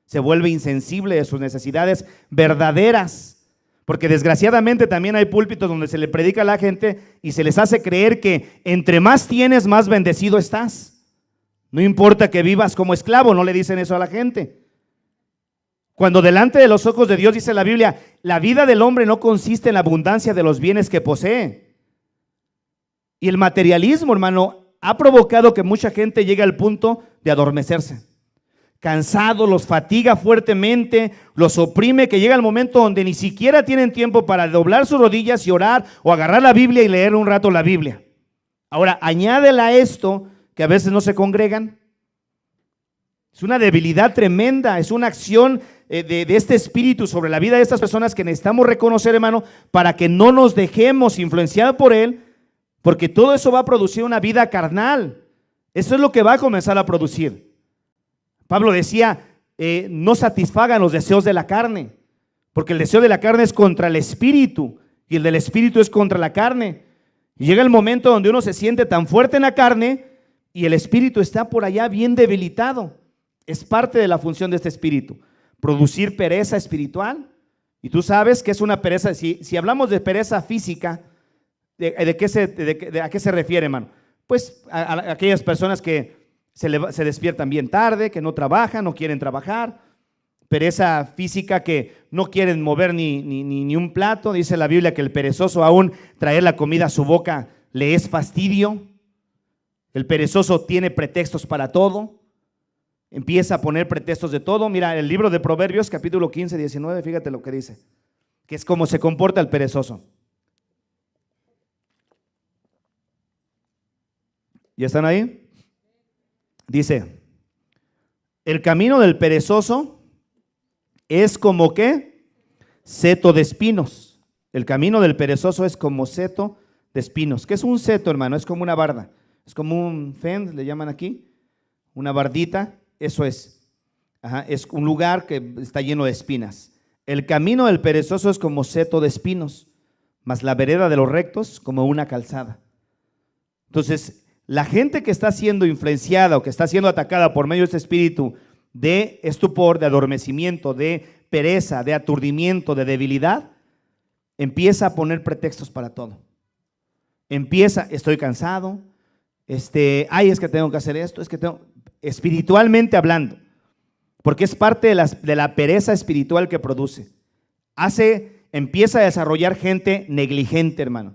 se vuelve insensible de sus necesidades verdaderas. Porque desgraciadamente también hay púlpitos donde se le predica a la gente y se les hace creer que entre más tienes, más bendecido estás. No importa que vivas como esclavo, no le dicen eso a la gente. Cuando delante de los ojos de Dios, dice la Biblia, la vida del hombre no consiste en la abundancia de los bienes que posee. Y el materialismo, hermano, ha provocado que mucha gente llegue al punto de adormecerse. Cansado, los fatiga fuertemente, los oprime, que llega el momento donde ni siquiera tienen tiempo para doblar sus rodillas y orar o agarrar la Biblia y leer un rato la Biblia. Ahora, añádele a esto que a veces no se congregan. Es una debilidad tremenda, es una acción de este espíritu sobre la vida de estas personas que necesitamos reconocer, hermano, para que no nos dejemos influenciar por él, porque todo eso va a producir una vida carnal. Eso es lo que va a comenzar a producir. Pablo decía, no satisfagan los deseos de la carne, porque el deseo de la carne es contra el espíritu y el del espíritu es contra la carne. Y llega el momento donde uno se siente tan fuerte en la carne y el espíritu está por allá bien debilitado. Es parte de la función de este espíritu, producir pereza espiritual. Y tú sabes que es una pereza, si hablamos de pereza física, ¿a qué se refiere, hermano? Pues a aquellas personas que se despiertan bien tarde, que no trabajan, no quieren trabajar. Pereza física, que no quieren mover ni un plato. Dice la Biblia que el perezoso aún traer la comida a su boca le es fastidio. El perezoso tiene pretextos para todo. Empieza a poner pretextos de todo. Mira, el libro de Proverbios, capítulo 15, 19, fíjate lo que dice, que es cómo se comporta el perezoso. ¿Ya están ahí? Dice, el camino del perezoso es como ¿qué? Seto de espinos. El camino del perezoso es como seto de espinos. ¿Qué es un seto, hermano? Es como una barda. Es como un fend, le llaman aquí, una bardita. Eso es. Es un lugar que está lleno de espinas. El camino del perezoso es como seto de espinos, mas la vereda de los rectos como una calzada. Entonces, la gente que está siendo influenciada o que está siendo atacada por medio de este espíritu de estupor, de adormecimiento, de pereza, de aturdimiento, de debilidad, empieza a poner pretextos para todo. Empieza, estoy cansado, es que tengo que hacer esto, espiritualmente hablando, porque es parte de la pereza espiritual que produce. Empieza a desarrollar gente negligente, hermano.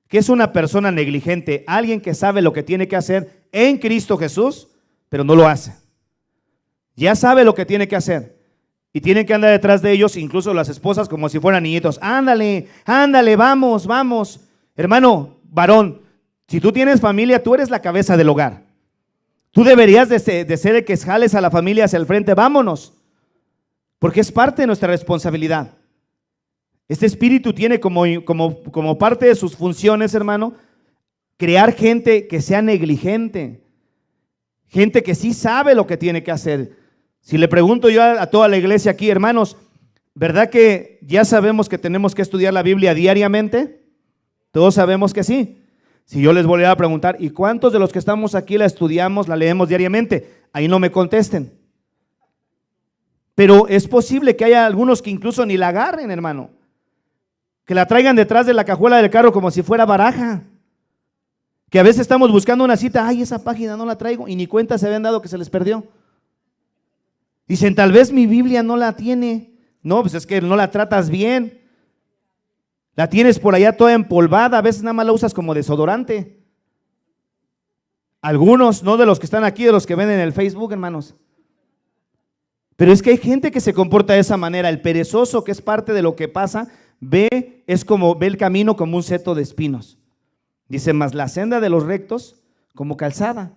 ¿Qué es una persona negligente? Alguien que sabe lo que tiene que hacer en Cristo Jesús, pero no lo hace. Ya sabe lo que tiene que hacer y tienen que andar detrás de ellos, incluso las esposas, como si fueran niñitos. Ándale, ándale, vamos, vamos. Hermano, varón, si tú tienes familia, tú eres la cabeza del hogar. Tú deberías de ser el que jales a la familia hacia el frente. Vámonos, porque es parte de nuestra responsabilidad. Este espíritu tiene como parte de sus funciones, hermano, crear gente que sea negligente, gente que sí sabe lo que tiene que hacer. Si le pregunto yo a toda la iglesia aquí, hermanos, ¿verdad que ya sabemos que tenemos que estudiar la Biblia diariamente? Todos sabemos que sí. Si yo les volviera a preguntar, ¿y cuántos de los que estamos aquí la estudiamos, la leemos diariamente? Ahí no me contesten. Pero es posible que haya algunos que incluso ni la agarren, hermano, que la traigan detrás de la cajuela del carro como si fuera baraja, que a veces estamos buscando una cita, esa página no la traigo, y ni cuenta se habían dado que se les perdió. Dicen, tal vez mi Biblia no la tiene. No, pues es que no la tratas bien. La tienes por allá toda empolvada, a veces nada más la usas como desodorante. Algunos, no de los que están aquí, de los que ven en el Facebook, hermanos. Pero es que hay gente que se comporta de esa manera. El perezoso, que es parte de lo que pasa, ve el camino como un seto de espinos. Dice, mas la senda de los rectos como calzada.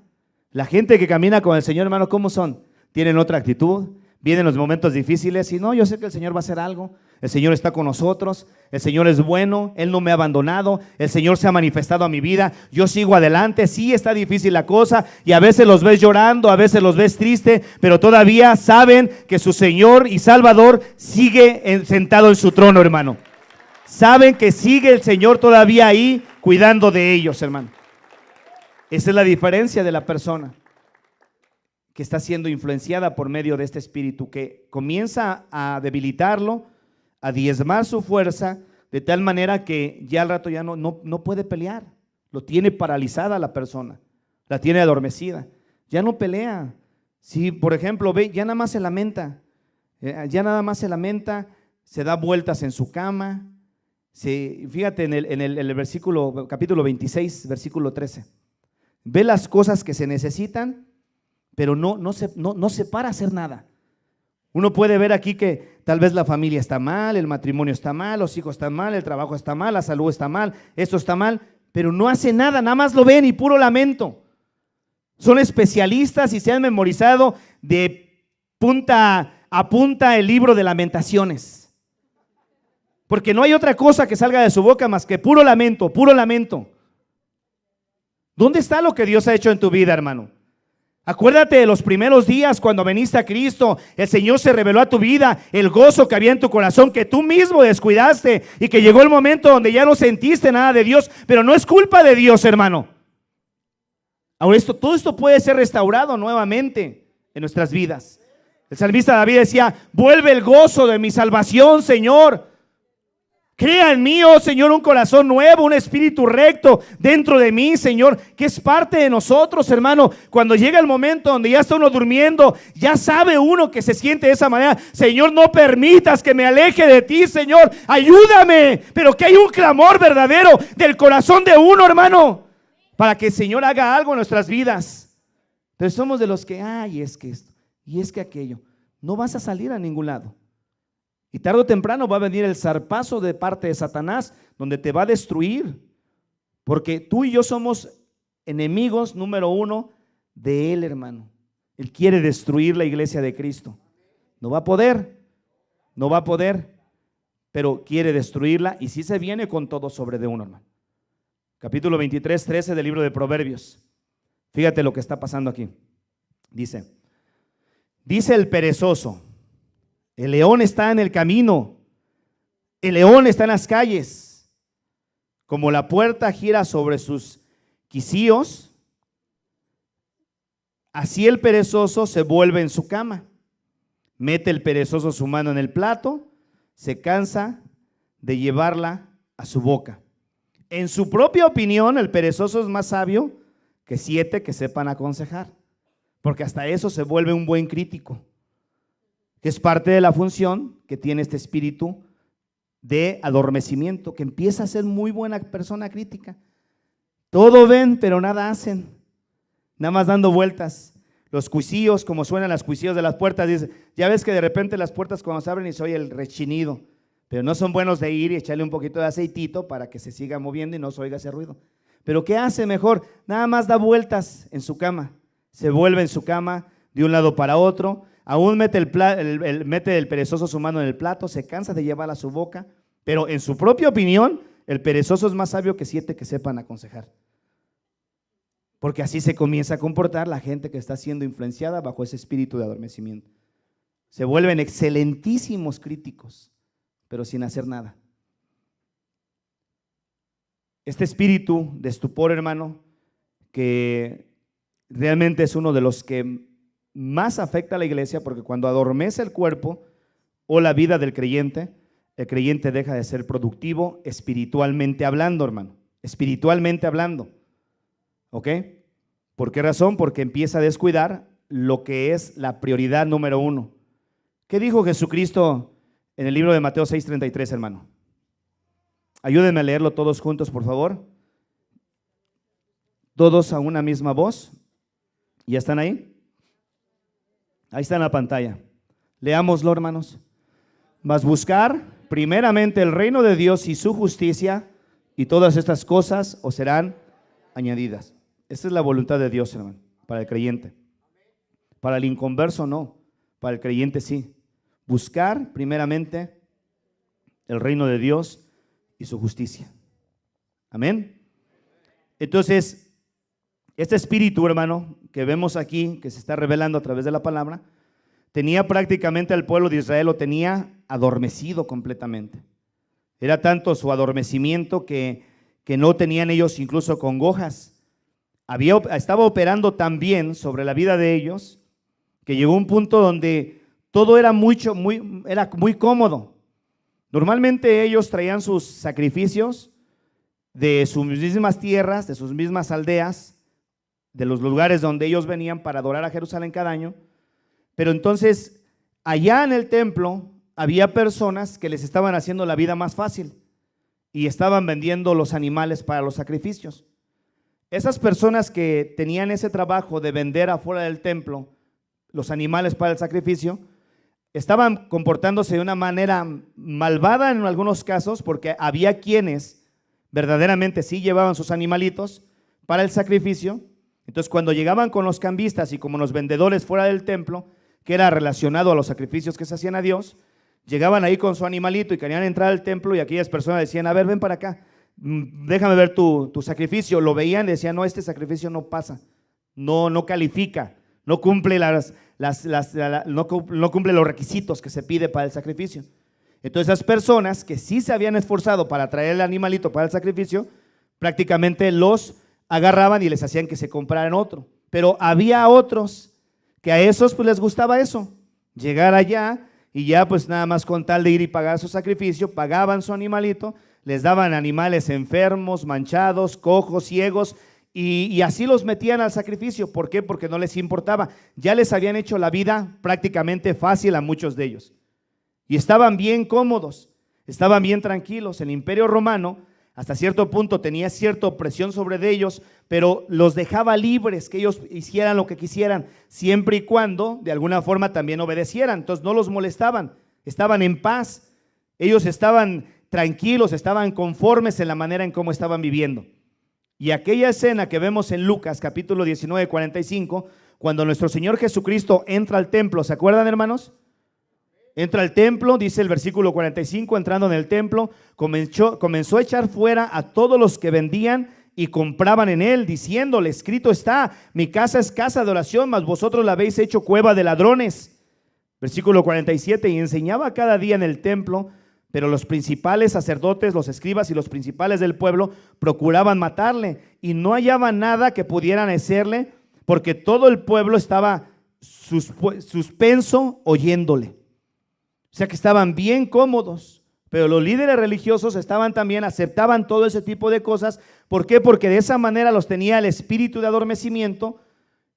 La gente que camina con el Señor, hermano, ¿cómo son? Tienen otra actitud, vienen los momentos difíciles y no, yo sé que el Señor va a hacer algo. El Señor está con nosotros, el Señor es bueno, Él no me ha abandonado, el Señor se ha manifestado a mi vida, yo sigo adelante. Sí, está difícil la cosa y a veces los ves llorando, a veces los ves triste, pero todavía saben que su Señor y Salvador sigue sentado en su trono, hermano. Saben que sigue el Señor todavía ahí cuidando de ellos, hermano. Esa es la diferencia de la persona que está siendo influenciada por medio de este espíritu, que comienza a debilitarlo, a diezmar su fuerza, de tal manera que ya al rato ya no puede pelear. Lo tiene paralizada la persona, la tiene adormecida, ya no pelea. Si por ejemplo ve, ya nada más se lamenta, se da vueltas en su cama. Fíjate en el versículo, capítulo 26, versículo 13. Ve las cosas que se necesitan, pero no se para a hacer nada. Uno puede ver aquí que tal vez la familia está mal, el matrimonio está mal, los hijos están mal, el trabajo está mal, la salud está mal, esto está mal, pero no hace nada, nada más lo ven y puro lamento. Son especialistas y se han memorizado de punta a punta el libro de Lamentaciones, porque no hay otra cosa que salga de su boca más que puro lamento, puro lamento. ¿Dónde está lo que Dios ha hecho en tu vida, hermano? Acuérdate de los primeros días cuando viniste a Cristo, el Señor se reveló a tu vida, el gozo que había en tu corazón, que tú mismo descuidaste y que llegó el momento donde ya no sentiste nada de Dios, pero no es culpa de Dios, hermano. Ahora todo esto puede ser restaurado nuevamente en nuestras vidas. El salmista David decía: vuelve el gozo de mi salvación, Señor. Crea en mí, oh Señor, un corazón nuevo, un espíritu recto dentro de mí, Señor, que es parte de nosotros, hermano. Cuando llega el momento donde ya está uno durmiendo, ya sabe uno que se siente de esa manera. Señor, no permitas que me aleje de ti, Señor, ayúdame. Pero que hay un clamor verdadero del corazón de uno, hermano, para que el Señor haga algo en nuestras vidas. Pero somos de los que, ay, es que esto, y es que aquello. No vas a salir a ningún lado. Y tarde o temprano va a venir el zarpazo de parte de Satanás, donde te va a destruir, porque tú y yo somos enemigos número uno de él, hermano. Él quiere destruir la iglesia de Cristo. No va a poder, pero quiere destruirla, y sí se viene con todo sobre de uno, hermano. Capítulo 23, 13 del libro de Proverbios. Fíjate lo que está pasando aquí. Dice el perezoso: el león está en el camino, el león está en las calles. Como la puerta gira sobre sus quicios, así el perezoso se vuelve en su cama. Mete el perezoso su mano en el plato, se cansa de llevarla a su boca. En su propia opinión, el perezoso es más sabio que 7 que sepan aconsejar, porque hasta eso se vuelve un buen crítico, que es parte de la función que tiene este espíritu de adormecimiento, que empieza a ser muy buena persona crítica. Todo ven, pero nada hacen, nada más dando vueltas. Los cuisillos, como suenan las cuisillos de las puertas, dice, ya ves que de repente las puertas cuando se abren y se oye el rechinido, pero no son buenos de ir y echarle un poquito de aceitito para que se siga moviendo y no se oiga ese ruido. Pero ¿qué hace mejor? Nada más da vueltas en su cama, se vuelve en su cama de un lado para otro. Aún mete el perezoso su mano en el plato, se cansa de llevarla a su boca, pero en su propia opinión, el perezoso es más sabio que 7 que sepan aconsejar. Porque así se comienza a comportar la gente que está siendo influenciada bajo ese espíritu de adormecimiento. Se vuelven excelentísimos críticos, pero sin hacer nada. Este espíritu de estupor, hermano, que realmente es uno de los que más afecta a la iglesia, porque cuando adormece el cuerpo o la vida del creyente, el creyente deja de ser productivo espiritualmente hablando, hermano, espiritualmente hablando. ¿Ok? ¿Por qué razón? Porque empieza a descuidar lo que es la prioridad número uno. ¿Qué dijo Jesucristo en el libro de Mateo 6:33, hermano? Ayúdenme a leerlo todos juntos, por favor. Todos a una misma voz. ¿Ya están ahí? Ahí está en la pantalla. Leámoslo, hermanos. Mas buscar primeramente el reino de Dios y su justicia, y todas estas cosas os serán añadidas. Esta es la voluntad de Dios, hermano, para el creyente. Para el inconverso no, para el creyente sí. Buscar primeramente el reino de Dios y su justicia. Amén. Entonces, este espíritu, hermano, que vemos aquí, que se está revelando a través de la palabra, tenía prácticamente al pueblo de Israel, lo tenía adormecido completamente. Era tanto su adormecimiento que no tenían ellos incluso congojas. Estaba operando tan bien sobre la vida de ellos que llegó un punto donde todo era muy cómodo. Normalmente ellos traían sus sacrificios de sus mismas tierras, de sus mismas aldeas, de los lugares donde ellos venían para adorar a Jerusalén cada año. Pero entonces, allá en el templo había personas que les estaban haciendo la vida más fácil y estaban vendiendo los animales para los sacrificios. Esas personas que tenían ese trabajo de vender afuera del templo los animales para el sacrificio, estaban comportándose de una manera malvada en algunos casos, porque había quienes verdaderamente sí llevaban sus animalitos para el sacrificio. Entonces, cuando llegaban con los cambistas y como los vendedores fuera del templo, que era relacionado a los sacrificios que se hacían a Dios, llegaban ahí con su animalito y querían entrar al templo, y aquellas personas decían: a ver, ven para acá, déjame ver tu sacrificio. Lo veían y decían: no, este sacrificio no pasa, no califica, no cumple no cumple los requisitos que se pide para el sacrificio. Entonces, esas personas que sí se habían esforzado para traer el animalito para el sacrificio, prácticamente los agarraban y les hacían que se compraran otro. Pero había otros que a esos pues les gustaba eso, llegar allá y ya pues nada más con tal de ir y pagar su sacrificio, pagaban su animalito, les daban animales enfermos, manchados, cojos, ciegos, y así los metían al sacrificio. ¿Por qué? Porque no les importaba, ya les habían hecho la vida prácticamente fácil a muchos de ellos y estaban bien cómodos, estaban bien tranquilos. El Imperio Romano hasta cierto punto tenía cierta opresión sobre de ellos, pero los dejaba libres, que ellos hicieran lo que quisieran, siempre y cuando de alguna forma también obedecieran. Entonces no los molestaban, estaban en paz, ellos estaban tranquilos, estaban conformes en la manera en cómo estaban viviendo. Y aquella escena que vemos en Lucas capítulo 19, 45, cuando nuestro Señor Jesucristo entra al templo, ¿se acuerdan, hermanos? Entra al templo, dice el versículo 45, entrando en el templo, comenzó a echar fuera a todos los que vendían y compraban en él, diciéndole: escrito está, mi casa es casa de oración, mas vosotros la habéis hecho cueva de ladrones. Versículo 47, y enseñaba cada día en el templo, pero los principales sacerdotes, los escribas y los principales del pueblo procuraban matarle, y no hallaban nada que pudieran hacerle, porque todo el pueblo estaba suspenso oyéndole. O sea que estaban bien cómodos, pero los líderes religiosos aceptaban todo ese tipo de cosas. ¿Por qué? Porque de esa manera los tenía el espíritu de adormecimiento,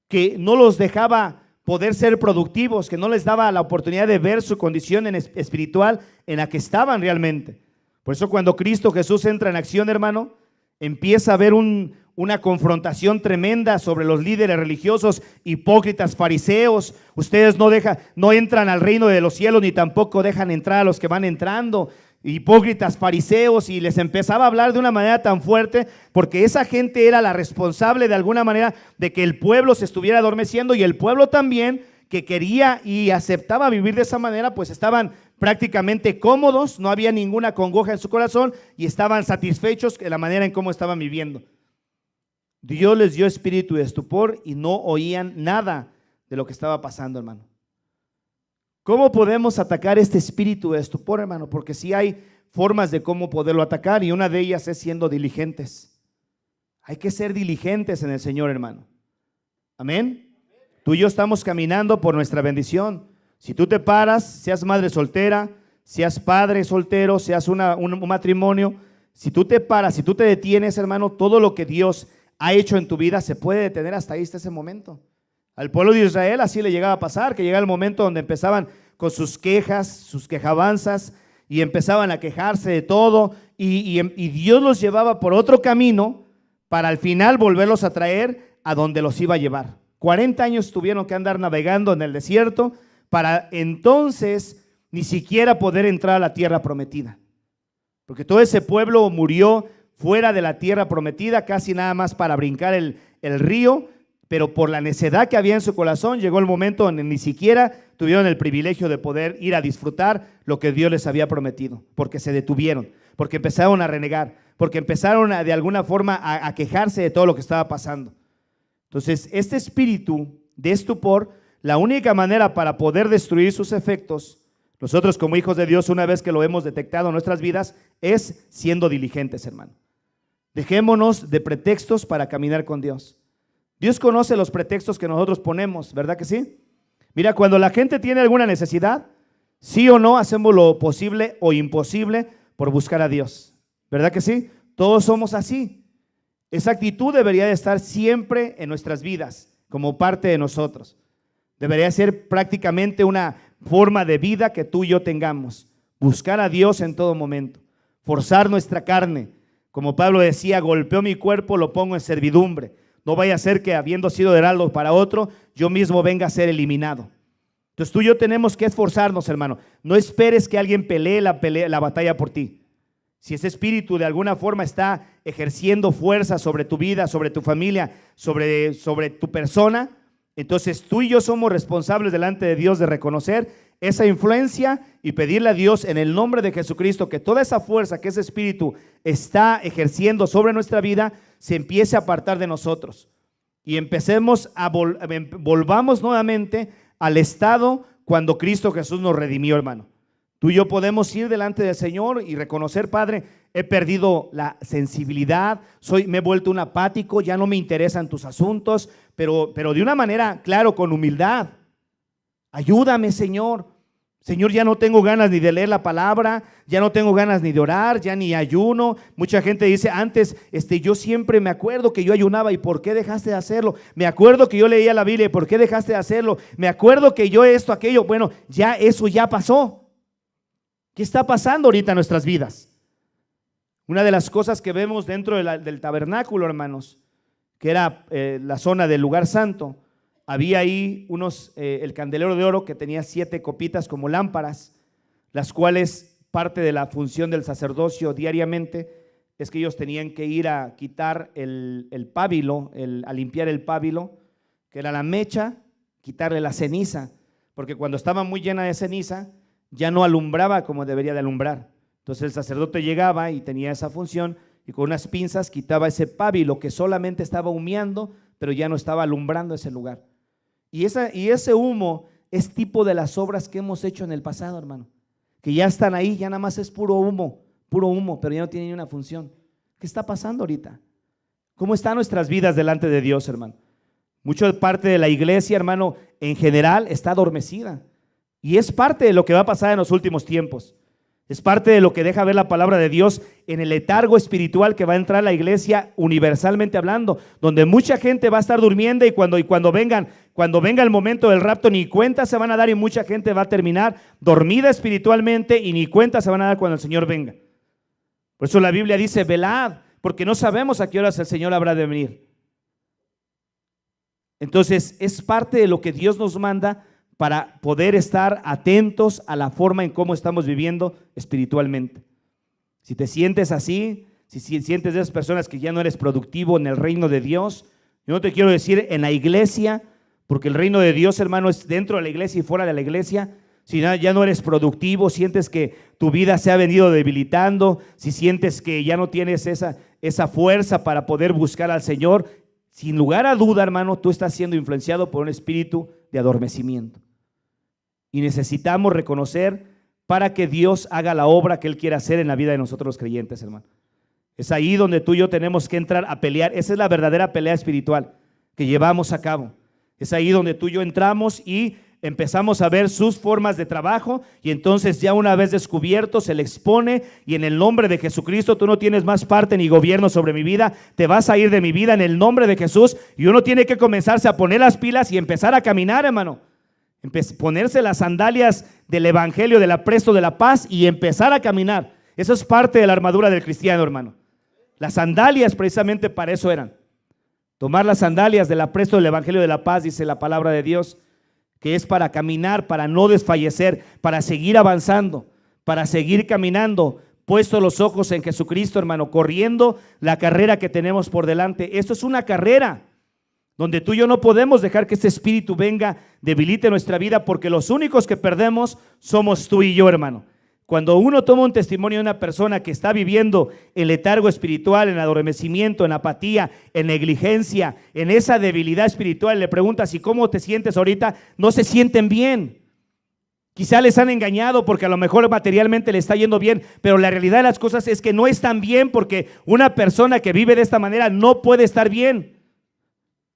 que no los dejaba poder ser productivos, que no les daba la oportunidad de ver su condición espiritual en la que estaban realmente. Por eso cuando Cristo Jesús entra en acción, hermano, empieza a haber una confrontación tremenda sobre los líderes religiosos, hipócritas, fariseos. Ustedes no entran al reino de los cielos, ni tampoco dejan entrar a los que van entrando. Hipócritas, fariseos, y les empezaba a hablar de una manera tan fuerte, porque esa gente era la responsable de alguna manera de que el pueblo se estuviera adormeciendo, y el pueblo también, que quería y aceptaba vivir de esa manera, pues estaban prácticamente cómodos, no había ninguna congoja en su corazón y estaban satisfechos de la manera en cómo estaban viviendo. Dios les dio espíritu de estupor y no oían nada de lo que estaba pasando, hermano. ¿Cómo podemos atacar este espíritu de estupor, hermano? Porque sí hay formas de cómo poderlo atacar, y una de ellas es siendo diligentes. Hay que ser diligentes en el Señor, hermano. Amén. Tú y yo estamos caminando por nuestra bendición. Si tú te paras, seas madre soltera, seas padre soltero, seas un matrimonio, si tú te paras, si tú te detienes, hermano, todo lo que Dios ha hecho en tu vida se puede detener hasta ahí, hasta ese momento. Al pueblo de Israel así le llegaba a pasar, que llegaba el momento donde empezaban con sus quejas, sus quejabanzas, y empezaban a quejarse de todo, y Dios los llevaba por otro camino para al final volverlos a traer a donde los iba a llevar. 40 años tuvieron que andar navegando en el desierto para entonces ni siquiera poder entrar a la tierra prometida, porque todo ese pueblo murió fuera de la tierra prometida, casi nada más para brincar el río, pero por la necedad que había en su corazón llegó el momento donde ni siquiera tuvieron el privilegio de poder ir a disfrutar lo que Dios les había prometido, porque se detuvieron, porque empezaron a renegar, porque empezaron de alguna forma a quejarse de todo lo que estaba pasando. Entonces, este espíritu de estupor, la única manera para poder destruir sus efectos, nosotros como hijos de Dios, una vez que lo hemos detectado en nuestras vidas, es siendo diligentes, hermano. Dejémonos de pretextos para caminar con Dios. Dios conoce los pretextos que nosotros ponemos, ¿verdad que sí? Mira, cuando la gente tiene alguna necesidad, sí o no hacemos lo posible o imposible por buscar a Dios, ¿verdad que sí? Todos somos así. Esa actitud debería de estar siempre en nuestras vidas, como parte de nosotros. Debería ser prácticamente una forma de vida que tú y yo tengamos. Buscar a Dios en todo momento, forzar nuestra carne. Como Pablo decía, golpeo mi cuerpo, lo pongo en servidumbre. No vaya a ser que habiendo sido heraldo para otro, yo mismo venga a ser eliminado. Entonces tú y yo tenemos que esforzarnos, hermano. No esperes que alguien pelee la batalla por ti. Si ese espíritu de alguna forma está ejerciendo fuerza sobre tu vida, sobre tu familia, sobre tu persona, entonces tú y yo somos responsables delante de Dios de reconocer esa influencia y pedirle a Dios en el nombre de Jesucristo que toda esa fuerza que ese espíritu está ejerciendo sobre nuestra vida se empiece a apartar de nosotros y empecemos volvamos nuevamente al estado cuando Cristo Jesús nos redimió, hermano. Tú y yo podemos ir delante del Señor y reconocer, Padre, he perdido la sensibilidad, me he vuelto un apático, ya no me interesan tus asuntos, pero de una manera, claro, con humildad. Ayúdame, Señor. Señor, ya no tengo ganas ni de leer la palabra, ya no tengo ganas ni de orar, ya ni ayuno. Mucha gente dice, antes yo siempre me acuerdo que yo ayunaba, ¿y por qué dejaste de hacerlo? Me acuerdo que yo leía la Biblia, ¿y por qué dejaste de hacerlo? Me acuerdo que yo esto, aquello. Bueno, ya eso ya pasó. ¿Qué está pasando ahorita en nuestras vidas? Una de las cosas que vemos dentro del tabernáculo, hermanos, que era la zona del lugar santo, había ahí el candelero de oro que tenía 7 copitas como lámparas, las cuales parte de la función del sacerdocio diariamente es que ellos tenían que ir a quitar el pábilo, a limpiar el pábilo, que era la mecha, quitarle la ceniza, porque cuando estaba muy llena de ceniza ya no alumbraba como debería de alumbrar. Entonces el sacerdote llegaba y tenía esa función y con unas pinzas quitaba ese pábilo que solamente estaba humeando, pero ya no estaba alumbrando ese lugar. Y ese humo es tipo de las obras que hemos hecho en el pasado, hermano, que ya están ahí, ya nada más es puro humo, pero ya no tiene ni una función. ¿Qué está pasando ahorita? ¿Cómo están nuestras vidas delante de Dios, hermano? Mucha parte de la iglesia, hermano, en general está adormecida. Y es parte de lo que va a pasar en los últimos tiempos. Es parte de lo que deja ver la palabra de Dios en el letargo espiritual que va a entrar la iglesia universalmente hablando, donde mucha gente va a estar durmiendo y cuando venga el momento del rapto ni cuenta se van a dar y mucha gente va a terminar dormida espiritualmente y ni cuenta se van a dar cuando el Señor venga. Por eso la Biblia dice, velad, porque no sabemos a qué horas el Señor habrá de venir. Entonces es parte de lo que Dios nos manda para poder estar atentos a la forma en cómo estamos viviendo espiritualmente. Si te sientes así, si sientes de esas personas que ya no eres productivo en el reino de Dios, yo no te quiero decir en la iglesia, porque el reino de Dios, hermano, es dentro de la iglesia y fuera de la iglesia. Si ya no eres productivo, sientes que tu vida se ha venido debilitando, si sientes que ya no tienes esa fuerza para poder buscar al Señor, sin lugar a duda, hermano, tú estás siendo influenciado por un espíritu de adormecimiento. Y necesitamos reconocer para que Dios haga la obra que Él quiere hacer en la vida de nosotros los creyentes, hermano. Es ahí donde tú y yo tenemos que entrar a pelear. Esa es la verdadera pelea espiritual que llevamos a cabo. Es ahí donde tú y yo entramos y empezamos a ver sus formas de trabajo y entonces ya una vez descubierto se le expone y en el nombre de Jesucristo tú no tienes más parte ni gobierno sobre mi vida, te vas a ir de mi vida en el nombre de Jesús y uno tiene que comenzarse a poner las pilas y empezar a caminar, hermano. Ponerse las sandalias del evangelio del apresto de la paz y empezar a caminar. Eso es parte de la armadura del cristiano, hermano. Las sandalias precisamente para eso eran. Tomar las sandalias del apresto del evangelio de la paz, dice la palabra de Dios, que es para caminar, para no desfallecer, para seguir avanzando, para seguir caminando, puesto los ojos en Jesucristo, hermano, corriendo la carrera que tenemos por delante. Esto es una carrera. donde tú y yo no podemos dejar que este espíritu venga, debilite nuestra vida, porque los únicos que perdemos somos tú y yo, hermano. Cuando uno toma un testimonio de una persona que está viviendo en letargo espiritual, en adormecimiento, en apatía, en negligencia, en esa debilidad espiritual, le preguntas: ¿y cómo te sientes ahorita? No se sienten bien. Quizá les han engañado porque a lo mejor materialmente le está yendo bien, pero la realidad de las cosas es que no están bien, porque una persona que vive de esta manera no puede estar bien.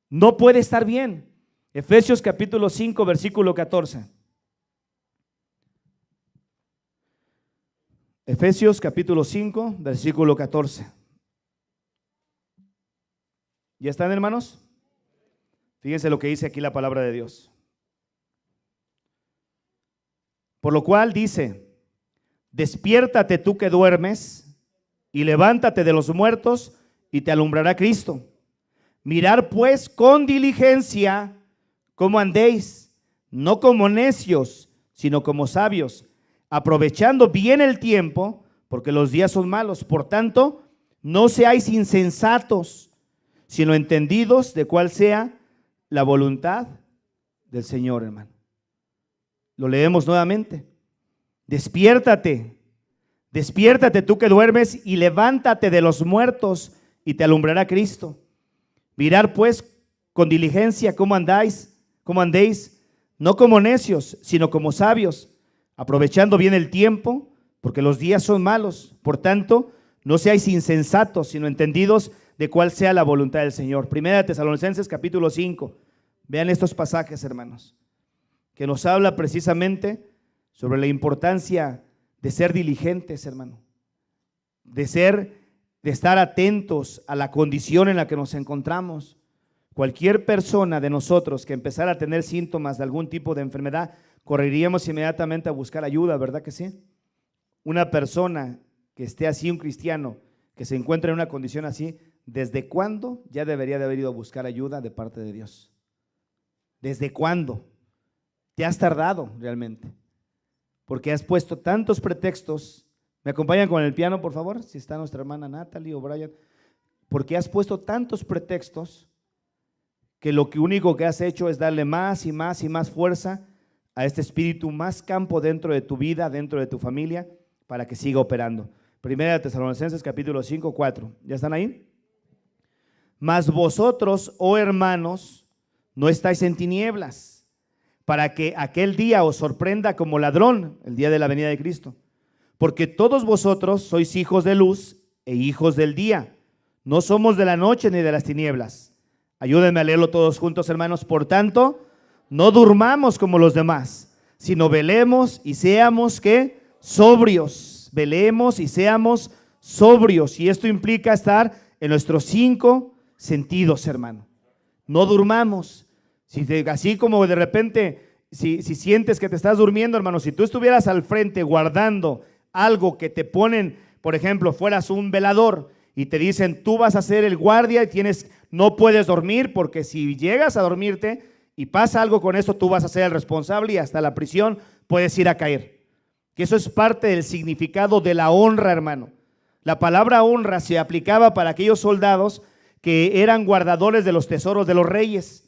No puede estar bien. Efesios capítulo 5, versículo 14. Efesios capítulo 5, versículo 14. ¿Ya están, hermanos? Fíjense lo que dice aquí la palabra de Dios. Por lo cual dice: despiértate tú que duermes, y levántate de los muertos, y te alumbrará Cristo. Mirad pues con diligencia cómo andéis, no como necios, sino como sabios, aprovechando bien el tiempo, porque los días son malos. Por tanto, no seáis insensatos, sino entendidos de cuál sea la voluntad del Señor, hermano. Lo leemos nuevamente. Despiértate, despiértate tú que duermes, y levántate de los muertos, y te alumbrará Cristo. Mirad pues con diligencia cómo andéis, no como necios, sino como sabios, aprovechando bien el tiempo, porque los días son malos. Por tanto, no seáis insensatos, sino entendidos de cuál sea la voluntad del Señor. Primera de Tesalonicenses capítulo 5. Vean estos pasajes, hermanos, que nos habla precisamente sobre la importancia de ser diligentes, hermano, de estar atentos a la condición en la que nos encontramos. Cualquier persona de nosotros que empezara a tener síntomas de algún tipo de enfermedad, correríamos inmediatamente a buscar ayuda, ¿verdad que sí? Una persona que esté así, un cristiano que se encuentra en una condición así, ¿desde cuándo ya debería de haber ido a buscar ayuda de parte de Dios? ¿Desde cuándo? Te has tardado realmente, porque has puesto tantos pretextos. ¿Me acompañan con el piano, por favor? Si está nuestra hermana Natalie o Brian. Porque has puesto tantos pretextos que lo único que has hecho es darle más y más y más fuerza a este espíritu, más campo dentro de tu vida, dentro de tu familia, para que siga operando. Primera de Tesalonicenses capítulo 5, 4. ¿Ya están ahí? Mas vosotros, oh hermanos, no estáis en tinieblas, para que aquel día os sorprenda como ladrón, el día de la venida de Cristo. Porque todos vosotros sois hijos de luz e hijos del día. No somos de la noche ni de las tinieblas. Ayúdenme a leerlo todos juntos, hermanos. Por tanto, no durmamos como los demás, sino velemos y seamos, ¿qué? Sobrios. Velemos y seamos sobrios. Y esto implica estar en nuestros 5 sentidos, hermano. No durmamos. Así como de repente, si sientes que te estás durmiendo, hermano, si tú estuvieras al frente guardando algo que te ponen, por ejemplo, fueras un velador y te dicen: tú vas a ser el guardia y no puedes dormir, porque si llegas a dormirte y pasa algo con esto, tú vas a ser el responsable y hasta la prisión puedes ir a caer. Que eso es parte del significado de la honra, hermano. La palabra honra se aplicaba para aquellos soldados que eran guardadores de los tesoros de los reyes.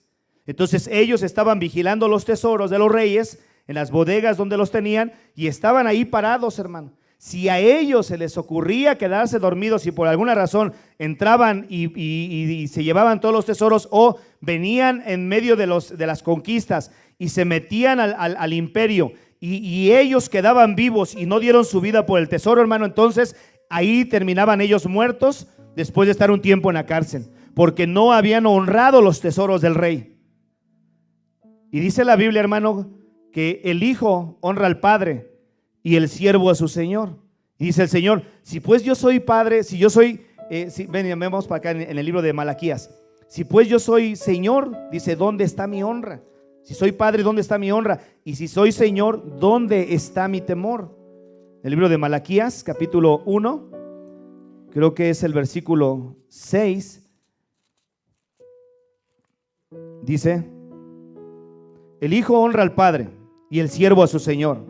Entonces ellos estaban vigilando los tesoros de los reyes en las bodegas donde los tenían, y estaban ahí parados, hermano. Si a ellos se les ocurría quedarse dormidos y por alguna razón entraban y se llevaban todos los tesoros, o venían en medio de las conquistas y se metían al imperio, y ellos quedaban vivos y no dieron su vida por el tesoro, hermano, entonces ahí terminaban ellos muertos después de estar un tiempo en la cárcel, porque no habían honrado los tesoros del rey. Y dice la Biblia, hermano, que el hijo honra al padre y el siervo a su señor. Y dice el Señor: si pues yo soy padre, si yo soy, vamos para acá en el libro de Malaquías. Si pues yo soy Señor, dice, ¿dónde está mi honra? Si soy padre, ¿dónde está mi honra? Y si soy Señor, ¿dónde está mi temor? El libro de Malaquías, capítulo 1, creo que es el versículo 6, dice: el hijo honra al padre y el siervo a su señor.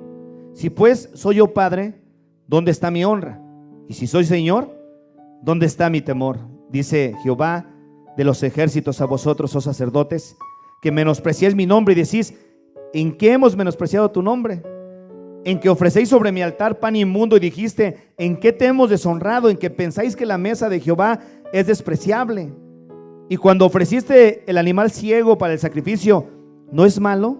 Si pues soy yo padre, ¿dónde está mi honra? Y si soy Señor, ¿dónde está mi temor? Dice Jehová de los ejércitos, a vosotros, oh sacerdotes, que menospreciáis mi nombre y decís: ¿en qué hemos menospreciado tu nombre? En que ofrecéis sobre mi altar pan inmundo, y dijiste: ¿en qué te hemos deshonrado? En que pensáis que la mesa de Jehová es despreciable. Y cuando ofreciste el animal ciego para el sacrificio, ¿no es malo?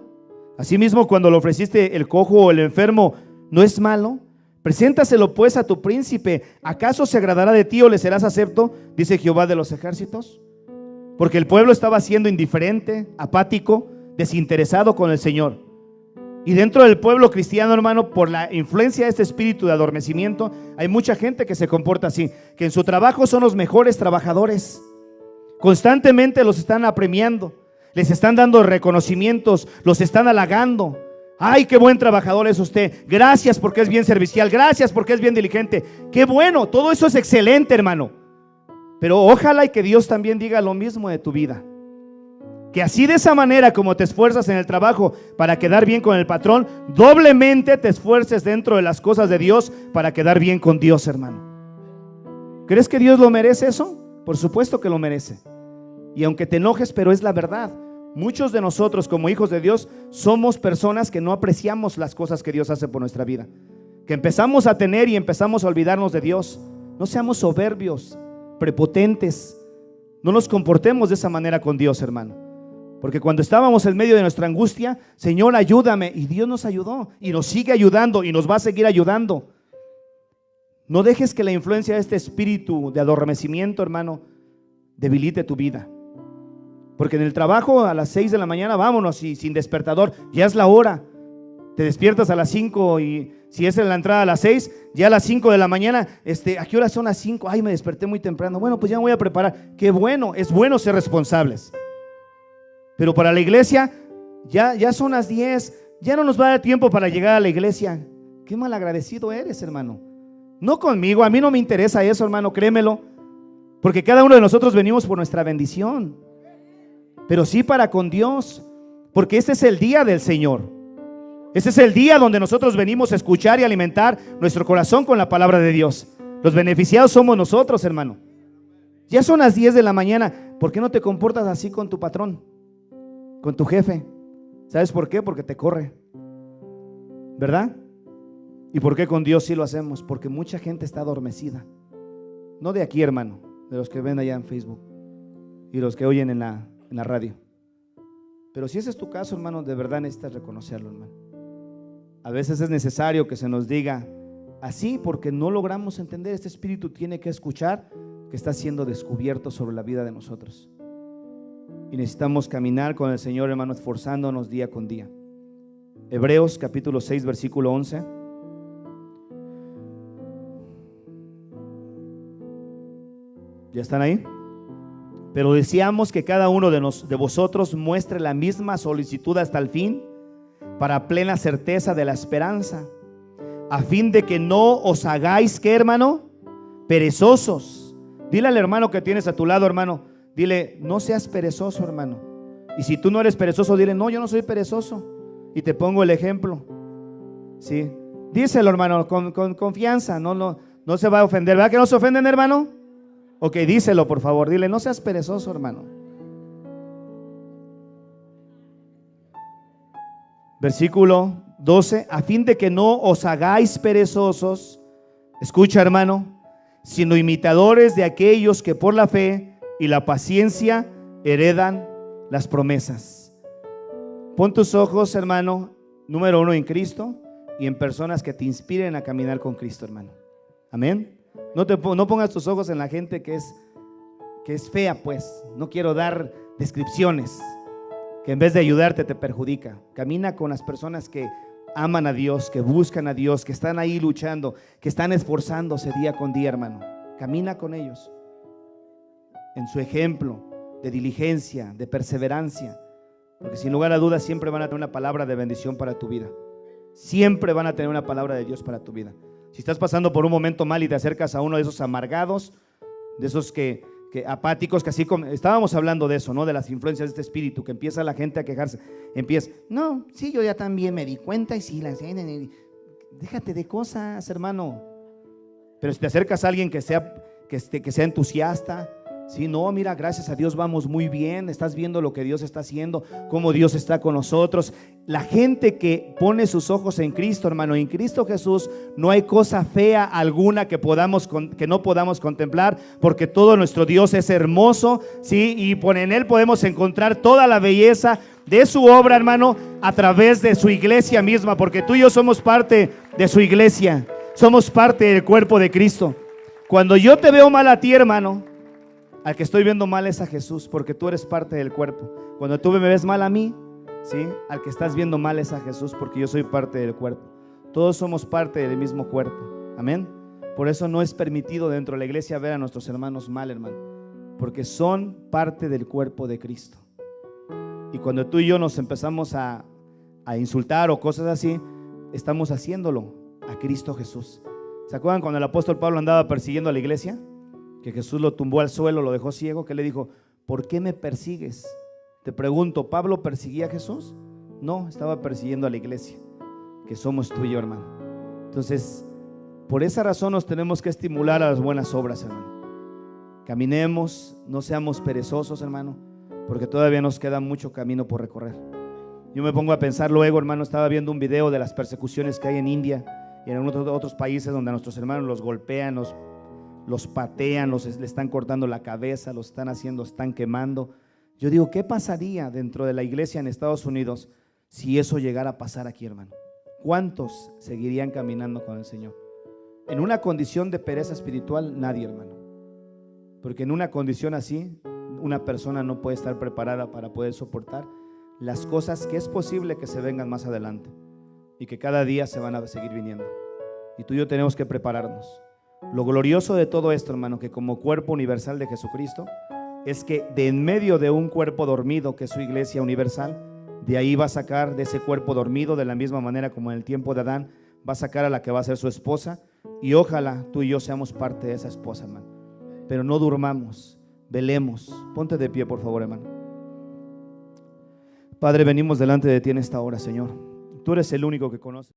Asimismo, cuando le ofreciste el cojo o el enfermo, ¿no es malo? Preséntaselo pues a tu príncipe. ¿Acaso se agradará de ti o le serás acepto? Dice Jehová de los ejércitos. Porque el pueblo estaba siendo indiferente, apático, desinteresado con el Señor. Y dentro del pueblo cristiano, hermano, por la influencia de este espíritu de adormecimiento, hay mucha gente que se comporta así, que en su trabajo son los mejores trabajadores. Constantemente los están apremiando, les están dando reconocimientos, los están halagando. Ay, qué buen trabajador es usted, gracias porque es bien servicial, gracias porque es bien diligente. Qué bueno, todo eso es excelente, hermano. Pero ojalá y que Dios también diga lo mismo de tu vida. Que así, de esa manera como te esfuerzas en el trabajo para quedar bien con el patrón, doblemente te esfuerces dentro de las cosas de Dios para quedar bien con Dios, hermano. ¿Crees que Dios lo merece eso? Por supuesto que lo merece. Y aunque te enojes, pero es la verdad. Muchos de nosotros, como hijos de Dios, somos personas que no apreciamos las cosas que Dios hace por nuestra vida, que empezamos a tener y empezamos a olvidarnos de Dios. No seamos soberbios, prepotentes. No nos comportemos de esa manera con Dios, hermano. Porque cuando estábamos en medio de nuestra angustia, Señor, ayúdame, y Dios nos ayudó y nos sigue ayudando y nos va a seguir ayudando. No dejes que la influencia de este espíritu de adormecimiento, hermano, debilite tu vida. Porque en el trabajo a las 6 de la mañana, vámonos, y sin despertador, ya es la hora. Te despiertas a las 5 y si es en la entrada a las 6, ya a las 5 de la mañana, ¿a qué hora son las 5? Ay, me desperté muy temprano. Bueno, pues ya me voy a preparar. Qué bueno, es bueno ser responsables. Pero para la iglesia, ya son las 10, ya no nos va a dar tiempo para llegar a la iglesia. Qué malagradecido eres, hermano. No conmigo, a mí no me interesa eso, hermano, créemelo. Porque cada uno de nosotros venimos por nuestra bendición, pero sí para con Dios. Porque este es el día del Señor. Este es el día donde nosotros venimos a escuchar y alimentar nuestro corazón con la palabra de Dios. Los beneficiados somos nosotros, hermano. Ya son las 10 de la mañana. ¿Por qué no te comportas así con tu patrón? Con tu jefe. ¿Sabes por qué? Porque te corre, ¿verdad? ¿Y por qué con Dios sí lo hacemos? Porque mucha gente está adormecida. No de aquí, hermano, de los que ven allá en Facebook y los que oyen en la radio. Pero si ese es tu caso, hermano, de verdad necesitas reconocerlo, hermano. A veces es necesario que se nos diga así, porque no logramos entender. Este espíritu tiene que escuchar que está siendo descubierto sobre la vida de nosotros. Y necesitamos caminar con el Señor, hermano, esforzándonos día con día. Hebreos capítulo 6, versículo 11. ¿Ya están ahí? Pero deseamos que cada uno de vosotros muestre la misma solicitud hasta el fin, para plena certeza de la esperanza, a fin de que no os hagáis, ¿qué, hermano? Perezosos. Dile al hermano que tienes a tu lado, hermano, dile: no seas perezoso, hermano. Y si tú no eres perezoso, dile: no, yo no soy perezoso. Y te pongo el ejemplo, ¿sí? Díselo, hermano, con confianza. No se va a ofender. ¿Verdad que no se ofenden, hermano? Ok, díselo, por favor. Dile: no seas perezoso, hermano. Versículo 12: a fin de que no os hagáis perezosos, escucha, hermano, sino imitadores de aquellos que por la fe y la paciencia heredan las promesas. Pon tus ojos, hermano, número 1 en Cristo y en personas que te inspiren a caminar con Cristo, hermano. Amén. No pongas tus ojos en la gente que es fea, pues. No quiero dar descripciones que en vez de ayudarte te perjudica. Camina con las personas que aman a Dios, que buscan a Dios, que están ahí luchando, que están esforzándose día con día, hermano. Camina con ellos en su ejemplo de diligencia, de perseverancia, porque sin lugar a dudas siempre van a tener una palabra de bendición para tu vida. Siempre van a tener una palabra de Dios para tu vida. Si estás pasando por un momento mal y te acercas a uno de esos amargados, de esos que apáticos, que así como estábamos hablando de eso, ¿no? De las influencias de este espíritu, que empieza la gente a quejarse, empieza: no, sí, yo ya también me di cuenta y sí, déjate de cosas, hermano. Pero si te acercas a alguien que sea entusiasta, Sí, no, mira, gracias a Dios vamos muy bien, estás viendo lo que Dios está haciendo, cómo Dios está con nosotros. La gente que pone sus ojos en Cristo, hermano, en Cristo Jesús, no hay cosa fea alguna que no podamos contemplar, porque todo nuestro Dios es hermoso, sí, y en Él podemos encontrar toda la belleza de su obra, hermano, a través de su iglesia misma, porque tú y yo somos parte de su iglesia, somos parte del cuerpo de Cristo. Cuando yo te veo mal a ti, hermano, al que estoy viendo mal es a Jesús, porque tú eres parte del cuerpo. Cuando tú me ves mal a mí, ¿sí? Al que estás viendo mal es a Jesús, porque yo soy parte del cuerpo. Todos somos parte del mismo cuerpo. Amén. Por eso no es permitido dentro de la iglesia ver a nuestros hermanos mal, hermano, porque son parte del cuerpo de Cristo. Y cuando tú y yo nos empezamos a insultar o cosas así, estamos haciéndolo a Cristo Jesús. ¿Se acuerdan cuando el apóstol Pablo andaba persiguiendo a la iglesia? Que Jesús lo tumbó al suelo, lo dejó ciego, que le dijo: ¿por qué me persigues? Te pregunto, ¿Pablo perseguía a Jesús? No, estaba persiguiendo a la iglesia, que somos tú y yo, hermano. Entonces, por esa razón nos tenemos que estimular a las buenas obras, hermano. Caminemos, no seamos perezosos, hermano, porque todavía nos queda mucho camino por recorrer. Yo me pongo a pensar luego, hermano, estaba viendo un video de las persecuciones que hay en India y en otros países donde a nuestros hermanos los golpean, los patean, le están cortando la cabeza, los están quemando. Yo digo, ¿qué pasaría dentro de la iglesia en Estados Unidos si eso llegara a pasar aquí, hermano? ¿Cuántos seguirían caminando con el Señor? En una condición de pereza espiritual, nadie, hermano. Porque en una condición así, una persona no puede estar preparada para poder soportar las cosas que es posible que se vengan más adelante y que cada día se van a seguir viniendo. Y tú y yo tenemos que prepararnos. Lo glorioso de todo esto, hermano, que como cuerpo universal de Jesucristo, es que de en medio de un cuerpo dormido, que es su iglesia universal, de ahí va a sacar, de ese cuerpo dormido, de la misma manera como en el tiempo de Adán, va a sacar a la que va a ser su esposa, y ojalá tú y yo seamos parte de esa esposa, hermano. Pero no durmamos, velemos. Ponte de pie, por favor, hermano. Padre, venimos delante de ti en esta hora, Señor. Tú eres el único que conoce.